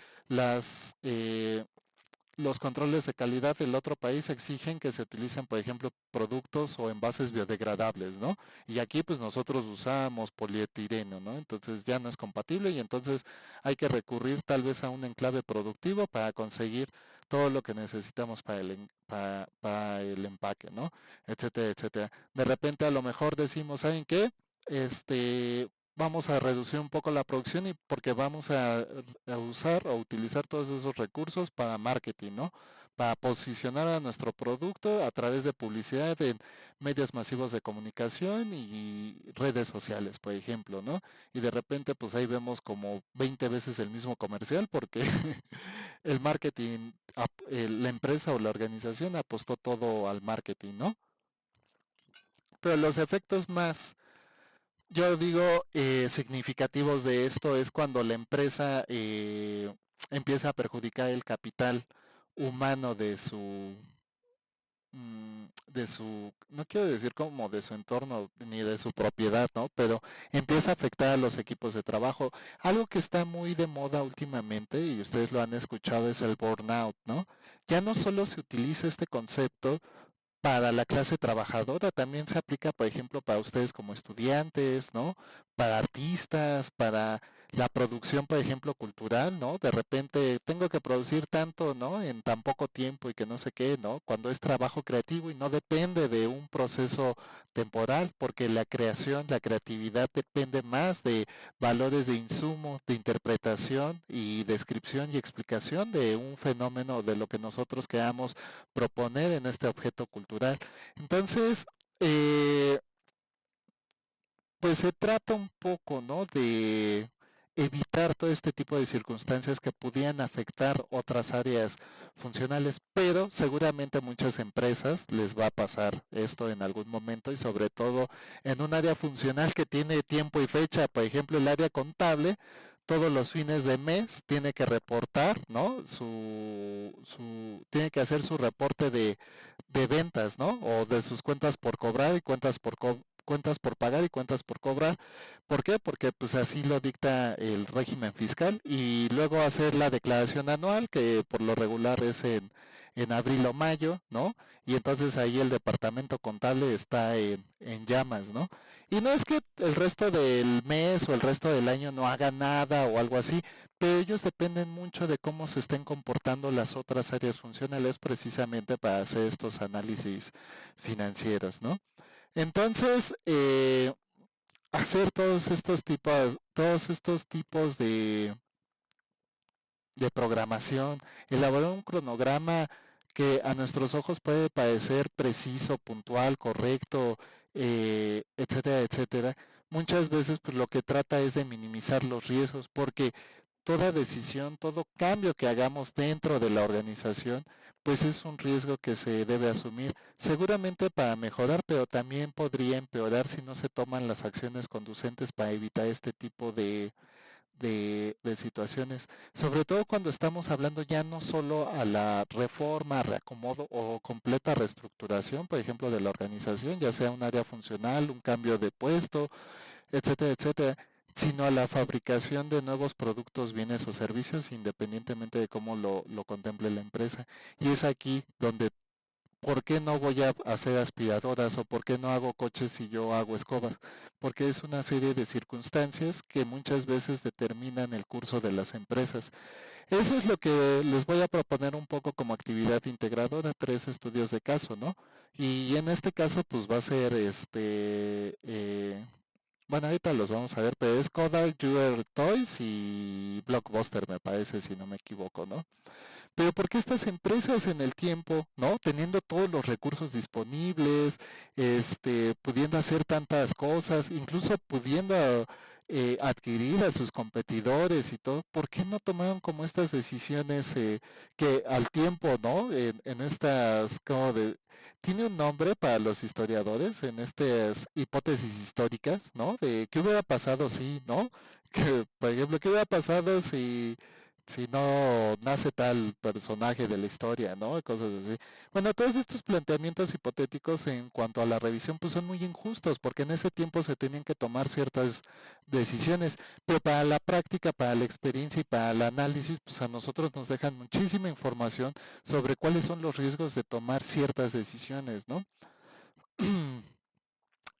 S1: los controles de calidad del otro país exigen que se utilicen, por ejemplo, productos o envases biodegradables, ¿no? Y aquí pues nosotros usamos polietileno, ¿no? Entonces ya no es compatible y entonces hay que recurrir tal vez a un enclave productivo para conseguir todo lo que necesitamos para el empaque, ¿no? Etcétera, etcétera. De repente a lo mejor decimos, ¿saben qué? Vamos a reducir un poco la producción y porque vamos a usar o utilizar todos esos recursos para marketing, ¿no? Para posicionar a nuestro producto a través de publicidad en medios masivos de comunicación y redes sociales, por ejemplo, ¿no? Y de repente pues ahí vemos como 20 veces el mismo comercial porque el marketing, la empresa o la organización apostó todo al marketing, ¿no? Pero los efectos más yo digo, significativos de esto es cuando la empresa empieza a perjudicar el capital humano no quiero decir como de su entorno ni de su propiedad, ¿no? Pero empieza a afectar a los equipos de trabajo. Algo que está muy de moda últimamente, y ustedes lo han escuchado, es el burnout, ¿no? Ya no solo se utiliza este concepto para la clase trabajadora, también se aplica, por ejemplo, para ustedes como estudiantes, ¿no? Para artistas, para la producción, por ejemplo, cultural, ¿no? De repente tengo que producir tanto, ¿no? En tan poco tiempo y que no sé qué, ¿no? Cuando es trabajo creativo y no depende de un proceso temporal, porque la creación, la creatividad depende más de valores de insumo, de interpretación y descripción y explicación de un fenómeno, de lo que nosotros queramos proponer en este objeto cultural. Entonces, eh, pues se trata un poco, ¿no? De evitar todo este tipo de circunstancias que pudieran afectar otras áreas funcionales, pero seguramente a muchas empresas les va a pasar esto en algún momento y sobre todo en un área funcional que tiene tiempo y fecha, por ejemplo el área contable, todos los fines de mes tiene que reportar, ¿no? Tiene que hacer su reporte de ventas, ¿no? O de sus cuentas por cobrar y cuentas por pagar y cuentas por cobrar. ¿Por qué? Porque pues así lo dicta el régimen fiscal y luego hacer la declaración anual que por lo regular es en abril o mayo, ¿no? Y entonces ahí el departamento contable está en llamas, ¿no? Y no es que el resto del mes o el resto del año no haga nada o algo así, pero ellos dependen mucho de cómo se estén comportando las otras áreas funcionales precisamente para hacer estos análisis financieros, ¿no? Entonces, hacer todos estos tipos de programación, elaborar un cronograma que a nuestros ojos puede parecer preciso, puntual, correcto, etcétera, etcétera. Muchas veces pues lo que trata es de minimizar los riesgos porque toda decisión, todo cambio que hagamos dentro de la organización, pues es un riesgo que se debe asumir, seguramente para mejorar, pero también podría empeorar si no se toman las acciones conducentes para evitar este tipo de situaciones, sobre todo cuando estamos hablando ya no solo a la reforma, reacomodo o completa reestructuración, por ejemplo, de la organización, ya sea un área funcional, un cambio de puesto, etcétera, etcétera, sino a la fabricación de nuevos productos, bienes o servicios, independientemente de cómo lo contemple la empresa. Y es aquí donde ¿por qué no voy a hacer aspiradoras o por qué no hago coches si yo hago escobas? Porque es una serie de circunstancias que muchas veces determinan el curso de las empresas. Eso es lo que les voy a proponer un poco como actividad integradora, 3 estudios de caso, ¿no? Y en este caso pues va a ser bueno, ahorita los vamos a ver, pero es Kodak, Your Toys y Blockbuster me parece, si no me equivoco, ¿no? Pero ¿por qué estas empresas en el tiempo, ¿no? Teniendo todos los recursos disponibles, pudiendo hacer tantas cosas, incluso pudiendo adquirir a sus competidores y todo, ¿por qué no tomaron como estas decisiones que al tiempo, ¿no? En estas, como de, tiene un nombre para los historiadores, en estas hipótesis históricas, ¿no? De qué hubiera pasado si, ¿no? Que, por ejemplo, ¿qué hubiera pasado si no nace tal personaje de la historia, ¿no? Cosas así. Bueno, todos estos planteamientos hipotéticos en cuanto a la revisión pues son muy injustos porque en ese tiempo se tenían que tomar ciertas decisiones, pero para la práctica, para la experiencia y para el análisis pues a nosotros nos dejan muchísima información sobre cuáles son los riesgos de tomar ciertas decisiones, ¿no?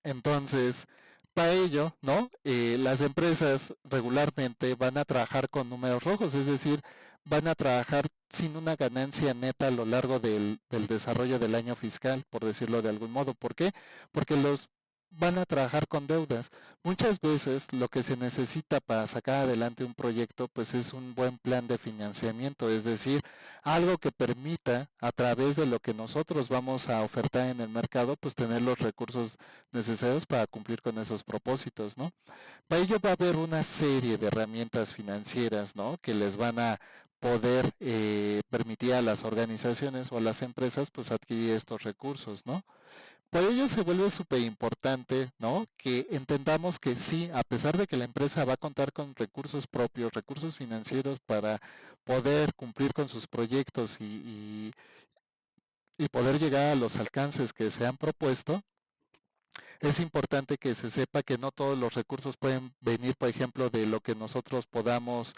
S1: Entonces, para ello, ¿no? Las empresas regularmente van a trabajar con números rojos, es decir, van a trabajar sin una ganancia neta a lo largo del desarrollo del año fiscal, por decirlo de algún modo. ¿Por qué? Porque los van a trabajar con deudas. Muchas veces lo que se necesita para sacar adelante un proyecto pues es un buen plan de financiamiento, es decir, algo que permita a través de lo que nosotros vamos a ofertar en el mercado pues tener los recursos necesarios para cumplir con esos propósitos, ¿no? Para ello va a haber una serie de herramientas financieras, ¿no? Que les van a poder permitir a las organizaciones o a las empresas pues adquirir estos recursos, ¿no? Por ello se vuelve súper importante, ¿no? Que entendamos que sí, a pesar de que la empresa va a contar con recursos propios, recursos financieros para poder cumplir con sus proyectos y poder llegar a los alcances que se han propuesto, es importante que se sepa que no todos los recursos pueden venir, por ejemplo, de lo que nosotros podamos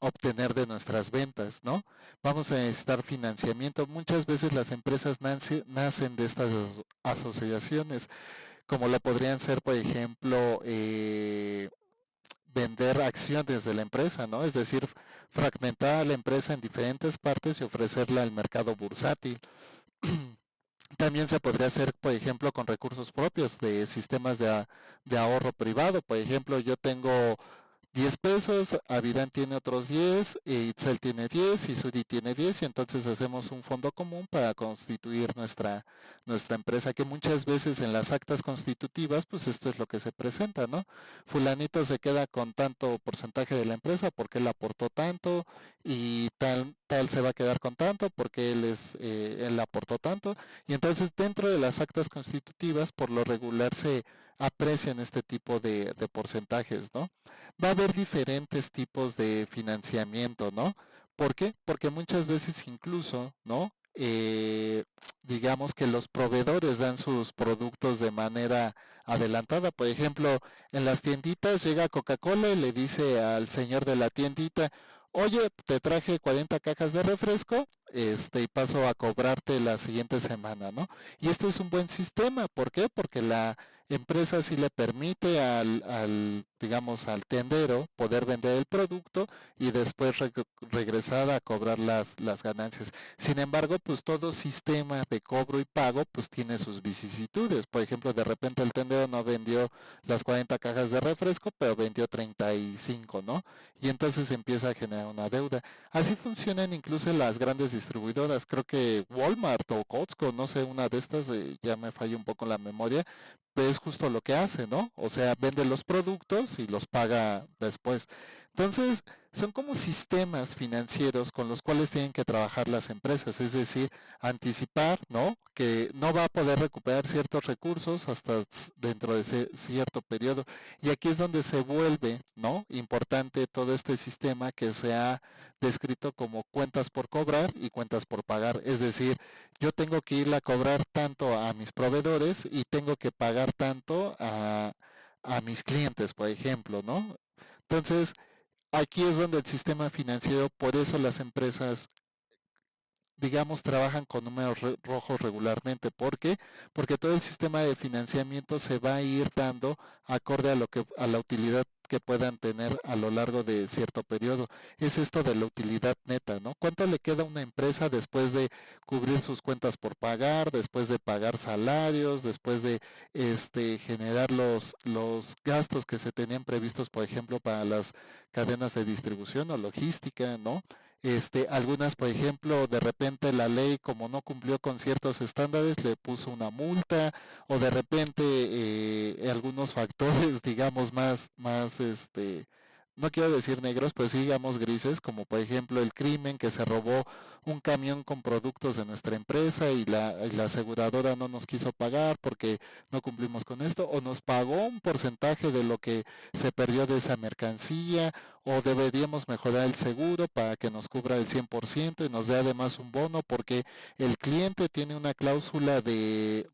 S1: obtener de nuestras ventas, ¿no? Vamos a necesitar financiamiento. Muchas veces las empresas nacen de estas asociaciones, como lo podrían ser, por ejemplo, vender acciones de la empresa, ¿no? Es decir, fragmentar a la empresa en diferentes partes y ofrecerla al mercado bursátil. También se podría hacer, por ejemplo, con recursos propios de sistemas de ahorro privado. Por ejemplo, yo tengo 10 pesos, Avidan tiene otros 10, Itzel tiene 10 y Suri tiene 10 y entonces hacemos un fondo común para constituir nuestra empresa, que muchas veces en las actas constitutivas, pues esto es lo que se presenta, ¿no? Fulanito se queda con tanto porcentaje de la empresa porque él aportó tanto y tal se va a quedar con tanto porque él aportó tanto y entonces dentro de las actas constitutivas por lo regular se aprecian este tipo de porcentajes, ¿no? Va a haber diferentes tipos de financiamiento, ¿no? ¿Por qué? Porque muchas veces incluso, ¿no? Digamos que los proveedores dan sus productos de manera adelantada. Por ejemplo, en las tienditas llega Coca-Cola y le dice al señor de la tiendita, oye, te traje 40 cajas de refresco, y paso a cobrarte la siguiente semana, ¿no? Y este es un buen sistema. ¿Por qué? Porque empresa sí le permite digamos, al tendero poder vender el producto y después regresar a cobrar las ganancias. Sin embargo, pues todo sistema de cobro y pago pues tiene sus vicisitudes. Por ejemplo, de repente el tendero no vendió las 40 cajas de refresco, pero vendió 35, ¿no? Y entonces empieza a generar una deuda. Así funcionan incluso las grandes distribuidoras. Creo que Walmart o Costco, no sé, una de estas, ya me falla un poco la memoria, pero es justo lo que hace, ¿no? O sea, vende los productos y los paga después. Entonces, son como sistemas financieros con los cuales tienen que trabajar las empresas, es decir, anticipar, ¿no? Que no va a poder recuperar ciertos recursos hasta dentro de ese cierto periodo. Y aquí es donde se vuelve, ¿no? Importante todo este sistema que se ha descrito como cuentas por cobrar y cuentas por pagar. Es decir, yo tengo que ir a cobrar tanto a mis proveedores y tengo que pagar tanto a mis clientes, por ejemplo, ¿no? Entonces, aquí es donde el sistema financiero, por eso las empresas, digamos, trabajan con números rojos regularmente. ¿Por qué? Porque todo el sistema de financiamiento se va a ir dando acorde a la utilidad que puedan tener a lo largo de cierto periodo. Es esto de la utilidad neta, ¿no? ¿Cuánto le queda a una empresa después de cubrir sus cuentas por pagar, después de pagar salarios, después de generar los gastos que se tenían previstos, por ejemplo, para las cadenas de distribución o logística, ¿no? Algunas, por ejemplo, de repente la ley, como no cumplió con ciertos estándares, le puso una multa, o de repente algunos factores, digamos, no quiero decir negros, pero sí digamos grises, como por ejemplo el crimen que se robó un camión con productos de nuestra empresa y la aseguradora no nos quiso pagar porque no cumplimos con esto, o nos pagó un porcentaje de lo que se perdió de esa mercancía, o deberíamos mejorar el seguro para que nos cubra el 100% y nos dé además un bono porque el cliente tiene una cláusula de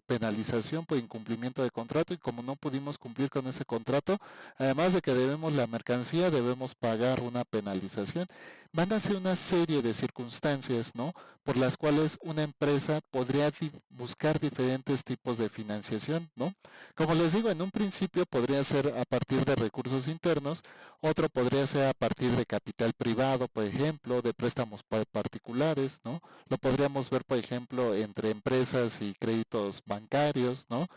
S1: penalización por incumplimiento de contrato y como no pudimos cumplir con ese contrato, además de que debemos la mercancía, debemos pagar una penalización. Van a ser una serie de circunstancias, ¿no? Por las cuales una empresa podría buscar diferentes tipos de financiación, ¿no? Como les digo, en un principio podría ser a partir de recursos internos, otro podría ser a partir de capital privado, por ejemplo, de préstamos particulares, ¿no? Lo podríamos ver, por ejemplo, entre empresas y créditos bancarios, ¿no?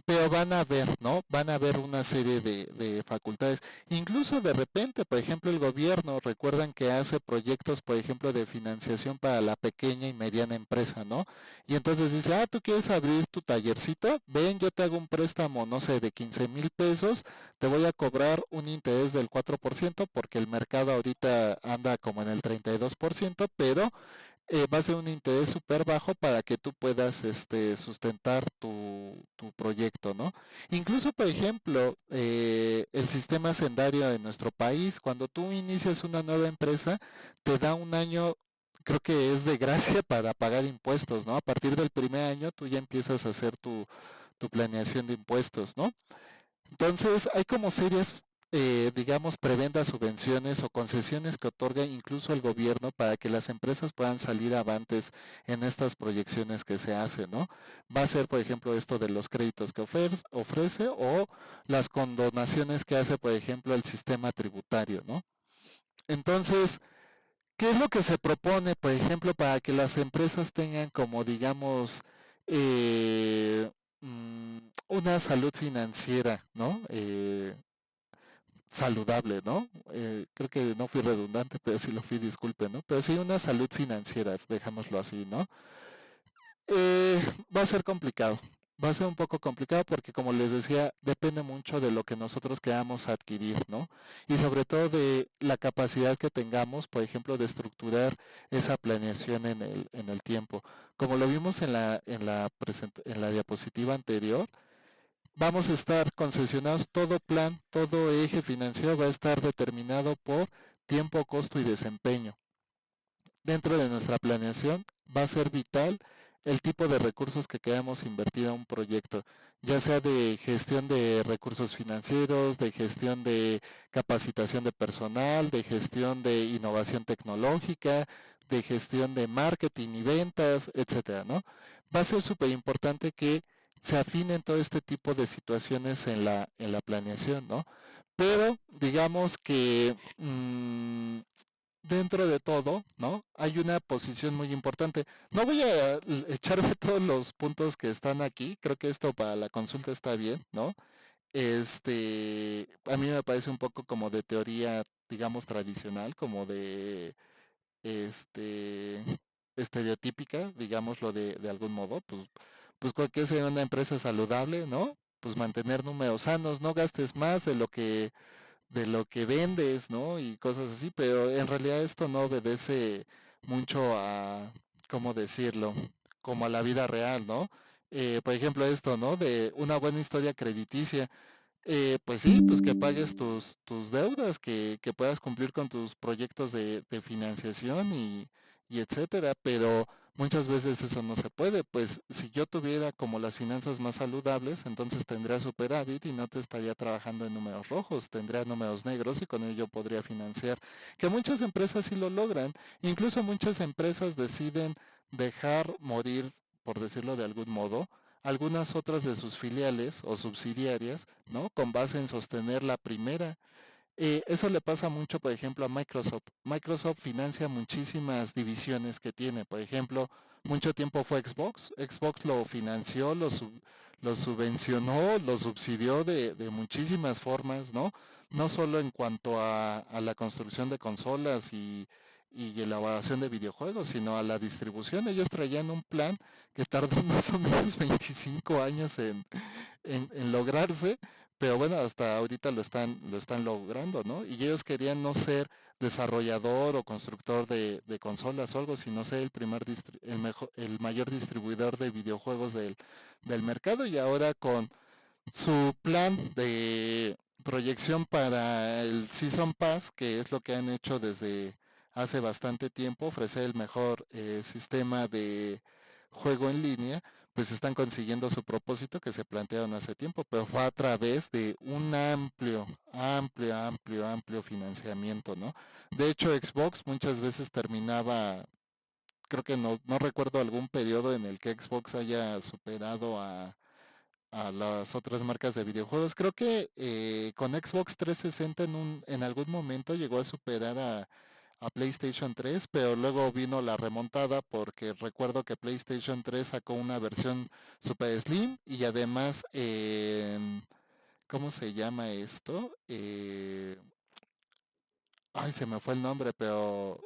S1: Pero van a ver, ¿no? Van a haber una serie de facultades. Incluso de repente, por ejemplo, el gobierno, recuerdan que hace proyectos, por ejemplo, de financiación para la pequeña y mediana empresa, ¿no? Y entonces dice, tú quieres abrir tu tallercito, ven, yo te hago un préstamo, no sé, de 15,000 pesos, te voy a cobrar un interés del 4% porque el mercado ahorita anda como en el 32%, pero va a ser un interés súper bajo para que tú puedas sustentar tu proyecto, ¿no? Incluso, por ejemplo, el sistema hacendario en nuestro país, cuando tú inicias una nueva empresa, te da un año, creo que es de gracia para pagar impuestos, ¿no? A partir del primer año tú ya empiezas a hacer tu planeación de impuestos, ¿no? Entonces, hay como serias, digamos, prebendas, subvenciones o concesiones que otorga incluso el gobierno para que las empresas puedan salir avantes en estas proyecciones que se hacen, ¿no? Va a ser, por ejemplo, esto de los créditos que ofrece o las condonaciones que hace, por ejemplo, el sistema tributario, ¿no? Entonces, ¿qué es lo que se propone, por ejemplo, para que las empresas tengan como, digamos, eh, una salud financiera, ¿no? Saludable, ¿no? Creo que no fui redundante, pero sí lo fui, disculpe, ¿no? Pero sí una salud financiera, dejámoslo así, ¿no? Eh, Va a ser complicado. Va a ser un poco complicado porque, como les decía, depende mucho de lo que nosotros queramos adquirir, ¿no? Y sobre todo de la capacidad que tengamos, por ejemplo, de estructurar esa planeación en el tiempo. Como lo vimos en la diapositiva anterior, vamos a estar concesionados, todo plan, todo eje financiero va a estar determinado por tiempo, costo y desempeño. Dentro de nuestra planeación va a ser vital el tipo de recursos que queramos invertir a un proyecto, ya sea de gestión de recursos financieros, de gestión de capacitación de personal, de gestión de innovación tecnológica, de gestión de marketing y ventas, etcétera, ¿no? Va a ser súper importante que se afinen todo este tipo de situaciones en la planeación, ¿no? Pero digamos que dentro de todo, ¿no? Hay una posición muy importante. No voy a echarme todos los puntos que están aquí, creo que esto para la consulta está bien, ¿no? A mí me parece un poco como de teoría, digamos, tradicional, como de este, estereotípica, digámoslo de algún modo, pues cualquier sea una empresa saludable, ¿no? Pues mantener números sanos, no gastes más de lo que vendes, ¿no? Y cosas así, pero en realidad esto no obedece mucho a, ¿cómo decirlo? Como a la vida real, ¿no? Por ejemplo, esto, ¿no? De una buena historia crediticia. Pues sí, pues que pagues tus deudas, que puedas cumplir con tus proyectos de financiación y etcétera, pero muchas veces eso no se puede. Pues si yo tuviera como las finanzas más saludables, entonces tendría superávit y no te estaría trabajando en números rojos, tendría números negros y con ello podría financiar. Que muchas empresas sí lo logran, incluso muchas empresas deciden dejar morir, por decirlo de algún modo, algunas otras de sus filiales o subsidiarias, ¿no? Con base en sostener la primera. Eso le pasa mucho, por ejemplo, a Microsoft. Microsoft financia muchísimas divisiones que tiene. Por ejemplo, mucho tiempo fue Xbox. Xbox lo financió, lo subvencionó, lo subsidió de muchísimas formas, ¿no? No solo en cuanto a la construcción de consolas y elaboración de videojuegos, sino a la distribución. Ellos traían un plan que tardó más o menos 25 años en lograrse, pero bueno, hasta ahorita lo están logrando, ¿no? Y ellos querían no ser desarrollador o constructor de consolas o algo, sino ser el mayor distribuidor de videojuegos del mercado. Y ahora con su plan de proyección para el Season Pass, que es lo que han hecho desde hace bastante tiempo, ofrecer el mejor sistema de juego en línea, pues están consiguiendo su propósito que se plantearon hace tiempo, pero fue a través de un amplio, amplio, amplio, amplio financiamiento, ¿no? De hecho, Xbox muchas veces terminaba, creo que no recuerdo algún periodo en el que Xbox haya superado a las otras marcas de videojuegos. Creo que con Xbox 360 en algún momento llegó a superar a PlayStation 3, pero luego vino la remontada porque recuerdo que PlayStation 3 sacó una versión Super Slim y además, ¿cómo se llama esto? Ay, se me fue el nombre, pero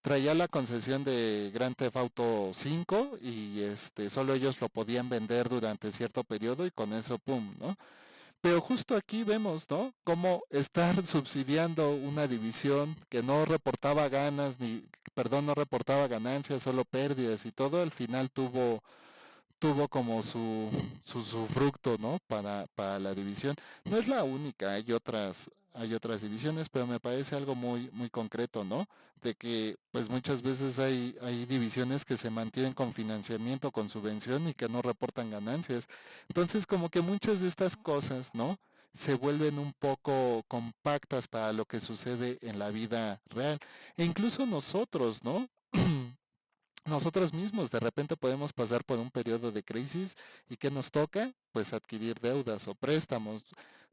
S1: traía la concesión de Grand Theft Auto 5 y solo ellos lo podían vender durante cierto periodo y con eso, pum, ¿no? Pero justo aquí vemos, ¿no? Cómo estar subsidiando una división que no reportaba ganas, perdón, no reportaba ganancias, solo pérdidas y todo, al final tuvo como su fruto, ¿no? Para la división. No es la única, hay otras divisiones, pero me parece algo muy, muy concreto, ¿no? De que pues muchas veces hay divisiones que se mantienen con financiamiento, con subvención y que no reportan ganancias. Entonces como que muchas de estas cosas, ¿no? Se vuelven un poco compactas para lo que sucede en la vida real. E incluso nosotros, ¿no? Nosotros mismos de repente podemos pasar por un periodo de crisis y ¿qué nos toca? Pues adquirir deudas o préstamos.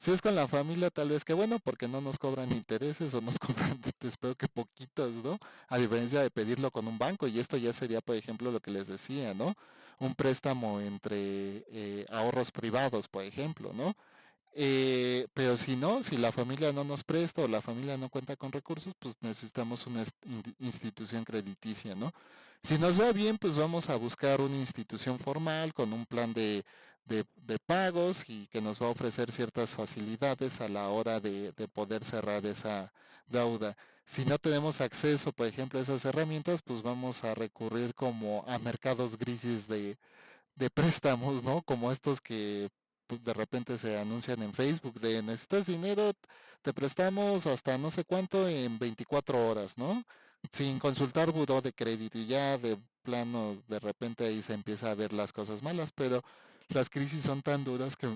S1: Si es con la familia, tal vez que bueno, porque no nos cobran intereses o nos cobran, espero que poquitos, ¿no? A diferencia de pedirlo con un banco, y esto ya sería, por ejemplo, lo que les decía, ¿no? Un préstamo entre ahorros privados, por ejemplo, ¿no? Pero si no, si la familia no nos presta o la familia no cuenta con recursos, pues necesitamos una institución crediticia, ¿no? Si nos va bien, pues vamos a buscar una institución formal con un plan de pagos y que nos va a ofrecer ciertas facilidades a la hora de poder cerrar esa deuda. Si no tenemos acceso, por ejemplo, a esas herramientas, pues vamos a recurrir como a mercados grises de préstamos, ¿no? Como estos que pues, de repente se anuncian en Facebook de necesitas dinero, te prestamos hasta no sé cuánto en 24 horas, ¿no? Sin consultar buró de crédito y ya de plano de repente ahí se empieza a ver las cosas malas, pero las crisis son tan duras que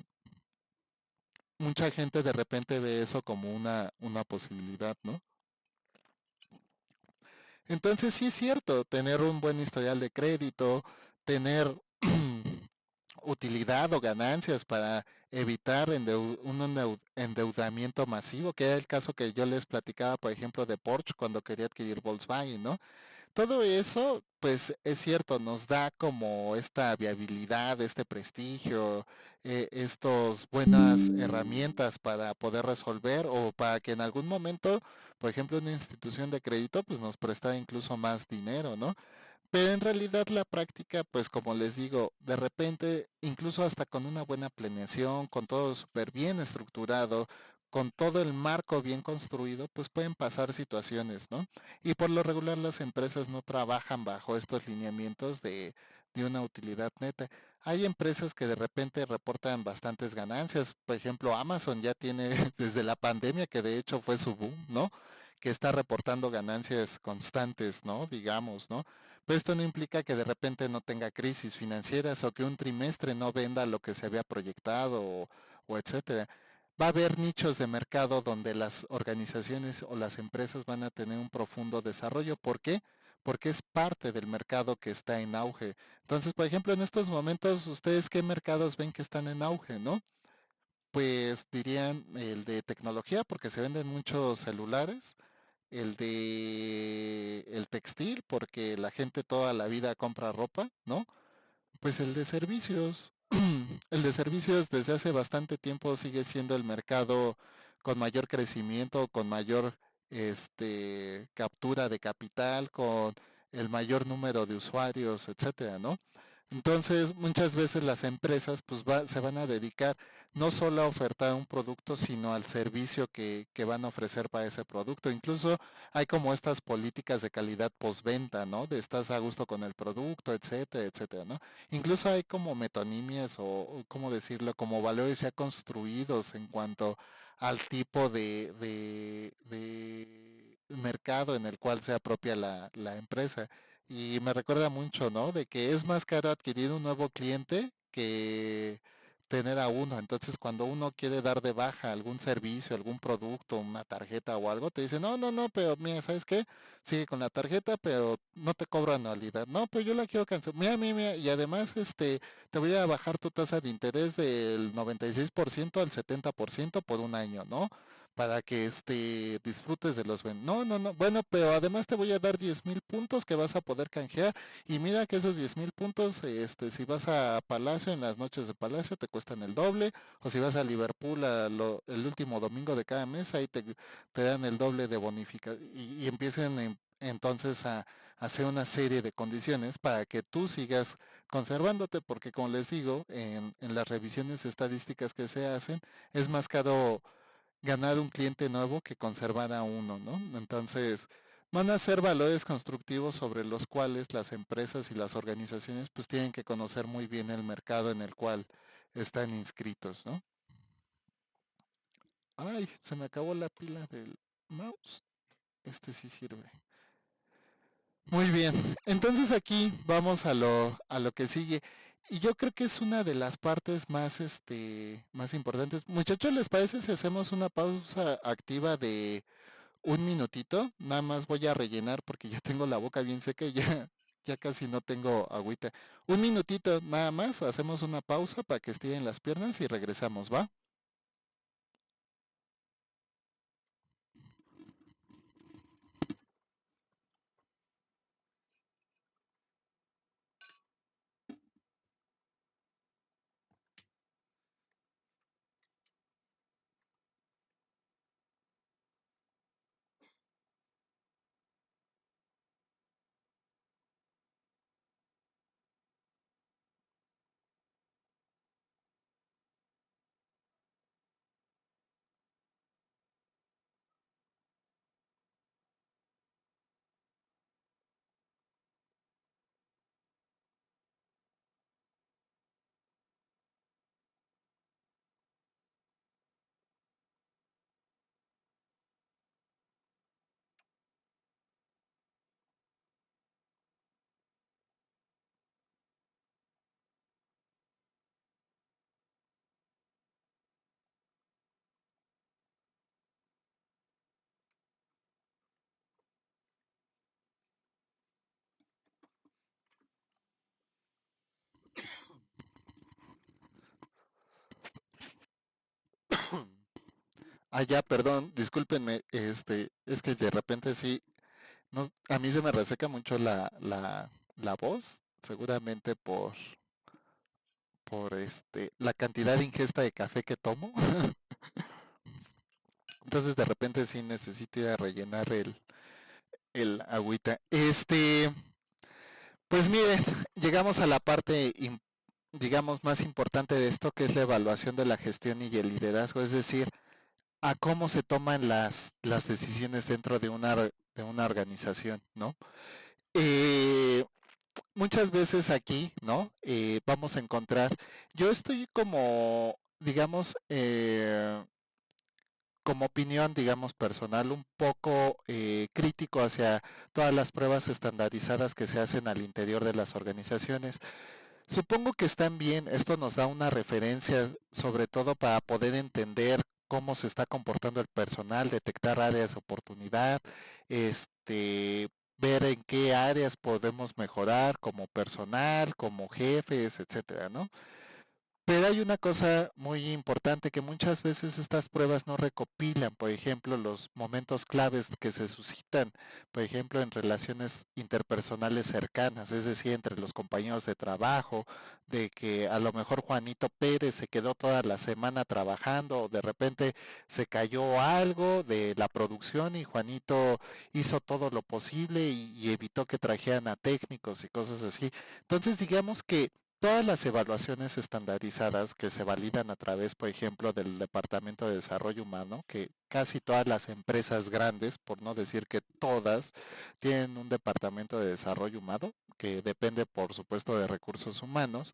S1: mucha gente de repente ve eso como una posibilidad, ¿no? Entonces sí es cierto, tener un buen historial de crédito, tener utilidad o ganancias para evitar un endeudamiento masivo, que era el caso que yo les platicaba, por ejemplo, de Porsche cuando quería adquirir Volkswagen, ¿no? Todo eso, pues es cierto, nos da como esta viabilidad, este prestigio, estos buenas herramientas para poder resolver o para que en algún momento, por ejemplo, una institución de crédito, pues nos presta incluso más dinero, ¿no? Pero en realidad la práctica, pues como les digo, de repente, incluso hasta con una buena planeación, con todo súper bien estructurado, con todo el marco bien construido, pues pueden pasar situaciones, ¿no? Y por lo regular las empresas no trabajan bajo estos lineamientos de una utilidad neta. Hay empresas que de repente reportan bastantes ganancias. Por ejemplo, Amazon ya tiene desde la pandemia, que de hecho fue su boom, ¿no? Que está reportando ganancias constantes, ¿no? Digamos, ¿no? Pero esto no implica que de repente no tenga crisis financieras o que un trimestre no venda lo que se había proyectado o etcétera. Va a haber nichos de mercado donde las organizaciones o las empresas van a tener un profundo desarrollo. ¿Por qué? Porque es parte del mercado que está en auge. Entonces, por ejemplo, en estos momentos, ¿ustedes qué mercados ven que están en auge, no? Pues dirían el de tecnología, porque se venden muchos celulares, el de el textil, porque la gente toda la vida compra ropa, ¿no? Pues el de servicios. El de servicios desde hace bastante tiempo sigue siendo el mercado con mayor crecimiento, con mayor captura de capital, con el mayor número de usuarios, etcétera, ¿no? Entonces, muchas veces las empresas pues se van a dedicar no solo a ofertar un producto, sino al servicio que van a ofrecer para ese producto. Incluso hay como estas políticas de calidad postventa, ¿no? De estás a gusto con el producto, etcétera, etcétera, ¿no? Incluso hay como metonimias o cómo decirlo, como valores ya construidos en cuanto al tipo de mercado en el cual se apropia la empresa. Y me recuerda mucho, ¿no? De que es más caro adquirir un nuevo cliente que tener a uno. Entonces, cuando uno quiere dar de baja algún servicio, algún producto, una tarjeta o algo, te dice, no, no, no, pero mira, ¿sabes qué? Sigue con la tarjeta, pero no te cobro anualidad. No, pero yo la quiero cancelar. Mira, mira, mira. Y además, te voy a bajar tu tasa de interés del 96% al 70% por un año, ¿no? Para que disfrutes de los no, no, no, bueno, pero además te voy a dar 10,000 puntos que vas a poder canjear y mira que esos 10,000 puntos, si vas a Palacio en las noches de Palacio te cuestan el doble, o si vas a Liverpool el último domingo de cada mes, ahí te dan el doble de bonificación y empiecen entonces a hacer una serie de condiciones para que tú sigas conservándote, porque como les digo, en las revisiones estadísticas que se hacen, es más caro ganar un cliente nuevo que conservar a uno, ¿no? Entonces, van a ser valores constructivos sobre los cuales las empresas y las organizaciones pues tienen que conocer muy bien el mercado en el cual están inscritos, ¿no? Ay, se me acabó la pila del mouse. Este sí sirve. Muy bien. Entonces aquí vamos a lo que sigue. Y yo creo que es una de las partes más, más importantes. Muchachos, ¿les parece si hacemos una pausa activa de un minutito? Nada más voy a rellenar porque ya tengo la boca bien seca y ya casi no tengo agüita. Un minutito nada más, hacemos una pausa para que estiren las piernas y regresamos, ¿va? Ya, perdón, discúlpenme, es que de repente sí, no, a mí se me reseca mucho la voz, seguramente por la cantidad de ingesta de café que tomo. Entonces de repente sí necesito ir a rellenar el agüita. Pues mire, llegamos a la parte, digamos, más importante de esto, que es la evaluación de la gestión y el liderazgo, es decir, a cómo se toman las decisiones dentro de una organización, ¿no? Eh, Muchas veces aquí, ¿no? Vamos a encontrar, yo estoy como, digamos, como opinión, digamos, personal, un poco crítico hacia todas las pruebas estandarizadas que se hacen al interior de las organizaciones. Supongo que están bien, esto nos da una referencia, sobre todo para poder entender cómo se está comportando el personal, detectar áreas de oportunidad, ver en qué áreas podemos mejorar como personal, como jefes, etcétera, ¿no? Pero hay una cosa muy importante, que muchas veces estas pruebas no recopilan, por ejemplo, los momentos claves que se suscitan, por ejemplo, en relaciones interpersonales cercanas, es decir, entre los compañeros de trabajo, de que a lo mejor Juanito Pérez se quedó toda la semana trabajando, o de repente se cayó algo de la producción y Juanito hizo todo lo posible y evitó que trajeran a técnicos y cosas así. Entonces, digamos que todas las evaluaciones estandarizadas que se validan a través, por ejemplo, del Departamento de Desarrollo Humano, que casi todas las empresas grandes, por no decir que todas, tienen un Departamento de Desarrollo Humano, que depende, por supuesto, de recursos humanos,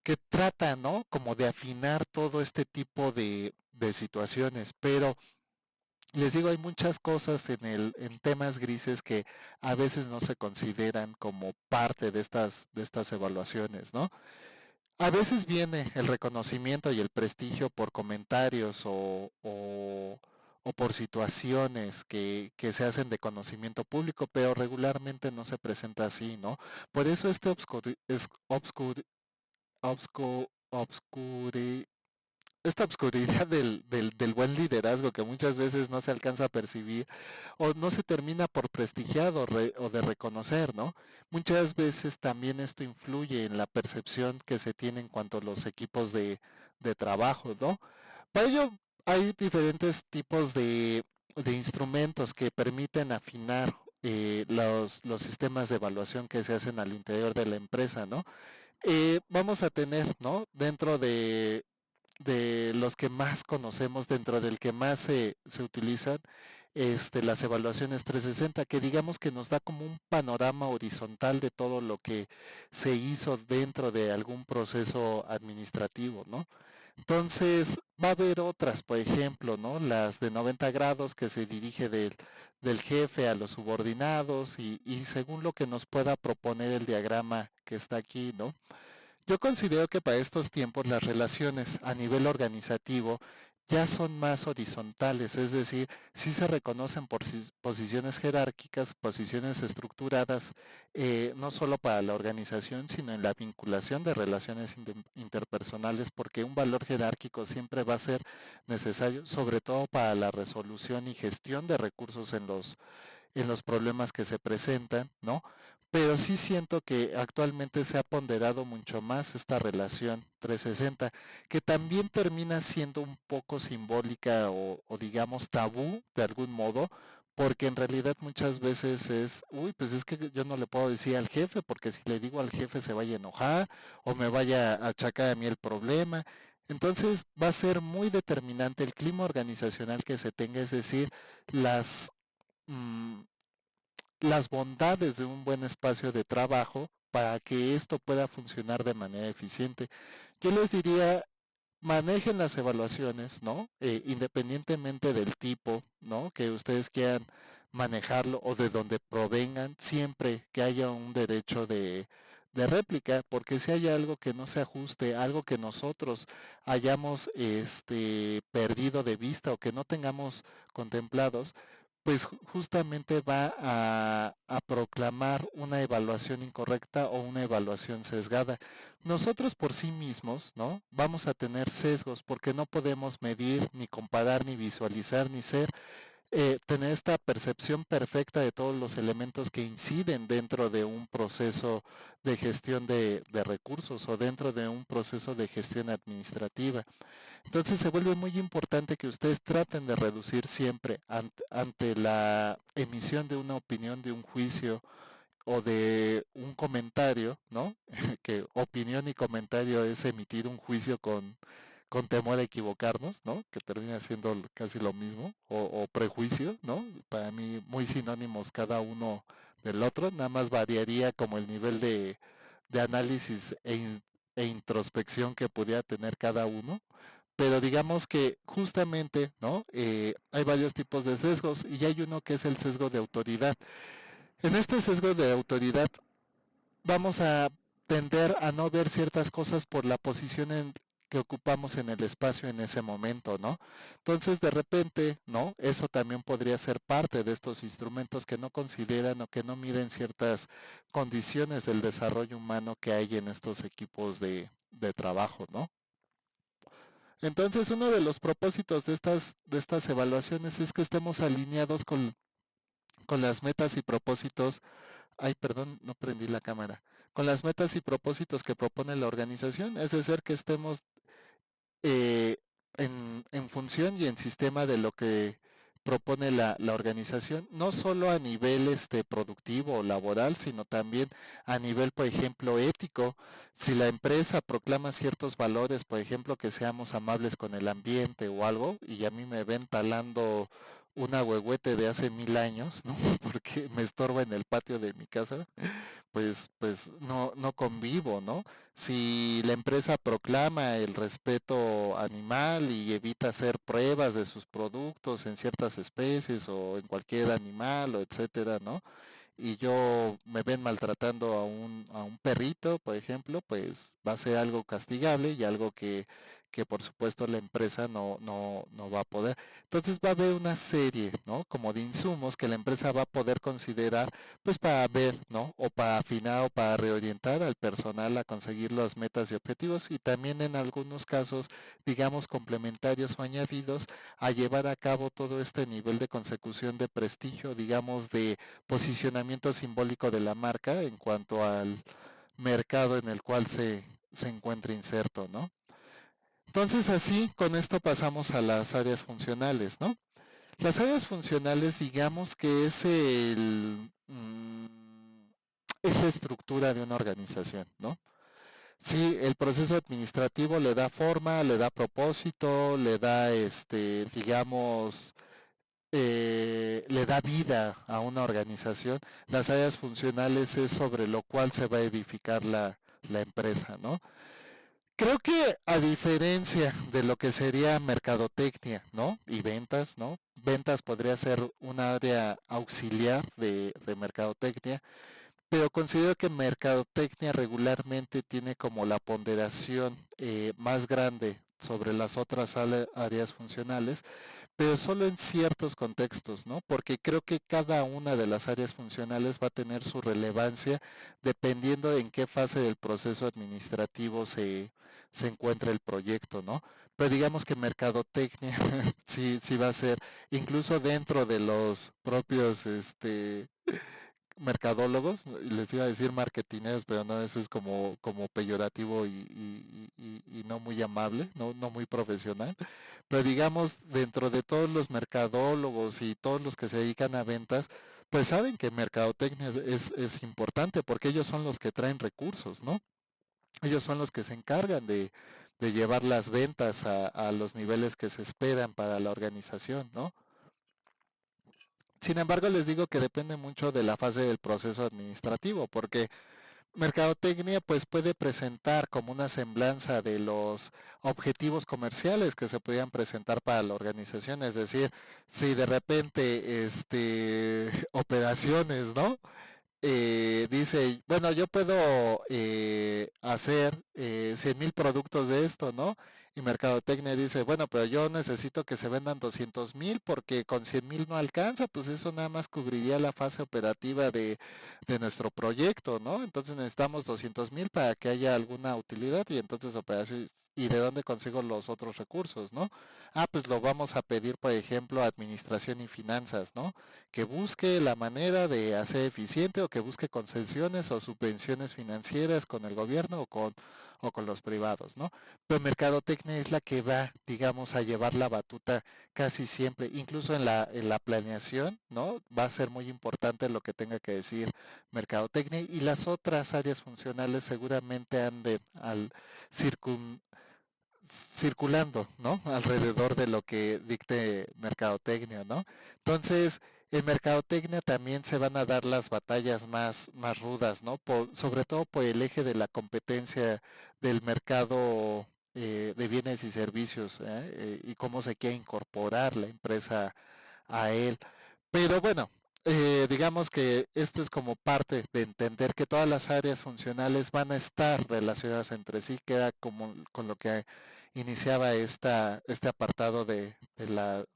S1: que trata, ¿no? Como de afinar todo este tipo de situaciones, pero les digo, hay muchas cosas en temas grises que a veces no se consideran como parte de estas evaluaciones, ¿no? A veces viene el reconocimiento y el prestigio por comentarios o por situaciones que se hacen de conocimiento público, pero regularmente no se presenta así, ¿no? Por eso obscuri- esta obscuridad del buen liderazgo que muchas veces no se alcanza a percibir o no se termina por prestigiar o de reconocer, ¿no? Muchas veces también esto influye en la percepción que se tiene en cuanto a los equipos de trabajo, ¿no? Para ello hay diferentes tipos de instrumentos que permiten afinar los sistemas de evaluación que se hacen al interior de la empresa, ¿no? Vamos a tener, ¿no? Dentro de los que más conocemos, dentro del que más se utilizan, las evaluaciones 360, que digamos que nos da como un panorama horizontal de todo lo que se hizo dentro de algún proceso administrativo, ¿no? Entonces, va a haber otras, por ejemplo, ¿no? Las de 90 grados que se dirige del jefe a los subordinados y según lo que nos pueda proponer el diagrama que está aquí, ¿no? Yo considero que para estos tiempos las relaciones a nivel organizativo ya son más horizontales, es decir, sí se reconocen por posiciones jerárquicas, posiciones estructuradas, no solo para la organización, sino en la vinculación de relaciones interpersonales, porque un valor jerárquico siempre va a ser necesario, sobre todo para la resolución y gestión de recursos en los problemas que se presentan, ¿no? Pero sí siento que actualmente se ha ponderado mucho más esta relación 360, que también termina siendo un poco simbólica o digamos tabú de algún modo, porque en realidad muchas veces es, uy, pues es que yo no le puedo decir al jefe, porque si le digo al jefe se vaya a enojar o me vaya a achacar a mí el problema. Entonces va a ser muy determinante el clima organizacional que se tenga, es decir, las mm, las bondades de un buen espacio de trabajo para que esto pueda funcionar de manera eficiente. Yo les diría, manejen las evaluaciones, ¿no? Independientemente del tipo, ¿no? Que ustedes quieran manejarlo o de donde provengan, siempre que haya un derecho de réplica, porque si hay algo que no se ajuste, algo que nosotros hayamos perdido de vista o que no tengamos contemplados, pues justamente va a proclamar una evaluación incorrecta o una evaluación sesgada. Nosotros por sí mismos, ¿no? Vamos a tener sesgos porque no podemos medir, ni comparar, ni visualizar, ni tener esta percepción perfecta de todos los elementos que inciden dentro de un proceso de gestión de recursos o dentro de un proceso de gestión administrativa. Entonces se vuelve muy importante que ustedes traten de reducir siempre ante la emisión de una opinión, de un juicio o de un comentario, ¿no? Que opinión y comentario es emitir un juicio con temor a equivocarnos, ¿no? Que termina siendo casi lo mismo, o prejuicio, ¿no? Para mí muy sinónimos cada uno del otro, nada más variaría como el nivel de análisis e introspección que pudiera tener cada uno, pero digamos que justamente, ¿no? Hay varios tipos de sesgos y hay uno que es el sesgo de autoridad. En este sesgo de autoridad vamos a tender a no ver ciertas cosas por la posición que ocupamos en el espacio en ese momento, ¿no? Entonces, de repente, ¿no? Eso también podría ser parte de estos instrumentos que no consideran o que no miden ciertas condiciones del desarrollo humano que hay en estos equipos de trabajo, ¿no? Entonces, uno de los propósitos de estas evaluaciones es que estemos alineados con las metas y propósitos. Ay, perdón, no prendí la cámara. Con las metas y propósitos que propone la organización, es decir, que estemos eh, en función y en sistema de lo que propone la organización, no solo a nivel productivo o laboral, sino también a nivel, por ejemplo, ético. Si la empresa proclama ciertos valores, por ejemplo, que seamos amables con el ambiente o algo, y a mí me ven talando una huehuete de hace 1000 años, ¿no? Porque me estorba en el patio de mi casa, pues no convivo, ¿no? Si la empresa proclama el respeto animal y evita hacer pruebas de sus productos en ciertas especies o en cualquier animal o etcétera, ¿no? Y yo me ven maltratando a un perrito, por ejemplo, pues va a ser algo castigable y algo que por supuesto la empresa no va a poder. Entonces va a haber una serie, ¿no? Como de insumos que la empresa va a poder considerar, pues para ver, ¿no? O para afinar o para reorientar al personal a conseguir las metas y objetivos y también en algunos casos, digamos, complementarios o añadidos a llevar a cabo todo este nivel de consecución de prestigio, digamos, de posicionamiento simbólico de la marca en cuanto al mercado en el cual se encuentra inserto, ¿no? Entonces así, con esto pasamos a las áreas funcionales, ¿no? Las áreas funcionales, digamos que es la estructura de una organización, ¿no? Sí, el proceso administrativo le da forma, le da propósito, le da, digamos, le da vida a una organización. Las áreas funcionales es sobre lo cual se va a edificar la empresa, ¿no? Creo que a diferencia de lo que sería mercadotecnia, ¿no? Y ventas, ¿no? Ventas podría ser un área auxiliar de mercadotecnia, pero considero que mercadotecnia regularmente tiene como la ponderación más grande sobre las otras áreas funcionales, pero solo en ciertos contextos, ¿no? Porque creo que cada una de las áreas funcionales va a tener su relevancia dependiendo en qué fase del proceso administrativo se encuentra el proyecto, ¿no? Pero digamos que mercadotecnia sí va a ser, incluso dentro de los propios mercadólogos, les iba a decir marketineros, pero no, eso es como peyorativo y no muy amable, no muy profesional. Pero digamos, dentro de todos los mercadólogos y todos los que se dedican a ventas, pues saben que mercadotecnia es importante porque ellos son los que traen recursos, ¿no? Ellos son los que se encargan de llevar las ventas a los niveles que se esperan para la organización, ¿no? Sin embargo, les digo que depende mucho de la fase del proceso administrativo, porque mercadotecnia pues puede presentar como una semblanza de los objetivos comerciales que se podían presentar para la organización, es decir, si de repente operaciones, ¿no? Dice, bueno, yo puedo hacer 100,000 productos de esto, ¿no? y Mercadotecnia dice, bueno, pero yo necesito que se vendan 200,000 porque con 100,000 no alcanza, pues eso nada más cubriría la fase operativa de nuestro proyecto, ¿no? Entonces necesitamos 200,000 para que haya alguna utilidad y entonces operaciones, ¿y de dónde consigo los otros recursos, no? Ah, pues lo vamos a pedir, por ejemplo, a administración y finanzas, ¿no? Que busque la manera de hacer eficiente o que busque concesiones o subvenciones financieras con el gobierno o con los privados, ¿no? Pero Mercadotecnia es la que va, digamos, a llevar la batuta casi siempre, incluso en la planeación, ¿no? Va a ser muy importante lo que tenga que decir Mercadotecnia y las otras áreas funcionales seguramente anden al circun, circulando, ¿no? Alrededor de lo que dicte Mercadotecnia, ¿no? Entonces, en Mercadotecnia también se van a dar las batallas más rudas, ¿no? Sobre todo por el eje de la competencia del mercado de bienes y servicios, y cómo se quiere incorporar la empresa a él. Pero bueno, digamos que esto es como parte de entender que todas las áreas funcionales van a estar relacionadas entre sí, queda como con lo que iniciaba este apartado de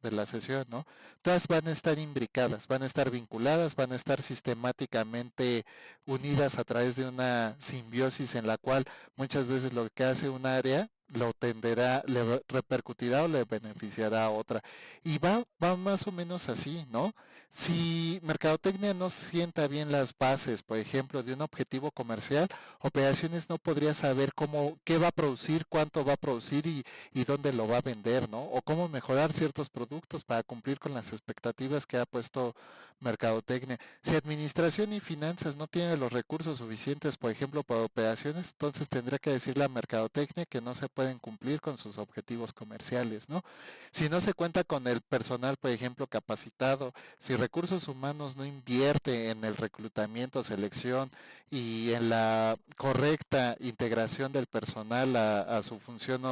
S1: la sesión, ¿no? Todas van a estar imbricadas, van a estar vinculadas, van a estar sistemáticamente unidas a través de una simbiosis en la cual muchas veces lo que hace un área lo tenderá, repercutirá o le beneficiará a otra. Y va más o menos así, ¿no? Si Mercadotecnia no sienta bien las bases, por ejemplo, de un objetivo comercial, operaciones no podría saber qué va a producir, cuánto va a producir y dónde lo va a vender, ¿no? O cómo mejorar ciertos productos para cumplir con las expectativas que ha puesto Mercadotecnia. Si administración y finanzas no tienen los recursos suficientes, por ejemplo, para operaciones, entonces tendría que decirle a Mercadotecnia que no se pueden cumplir con sus objetivos comerciales, ¿no? Si no se cuenta con el personal, por ejemplo, capacitado, si recursos humanos no invierte en el reclutamiento, selección y en la correcta integración del personal a su función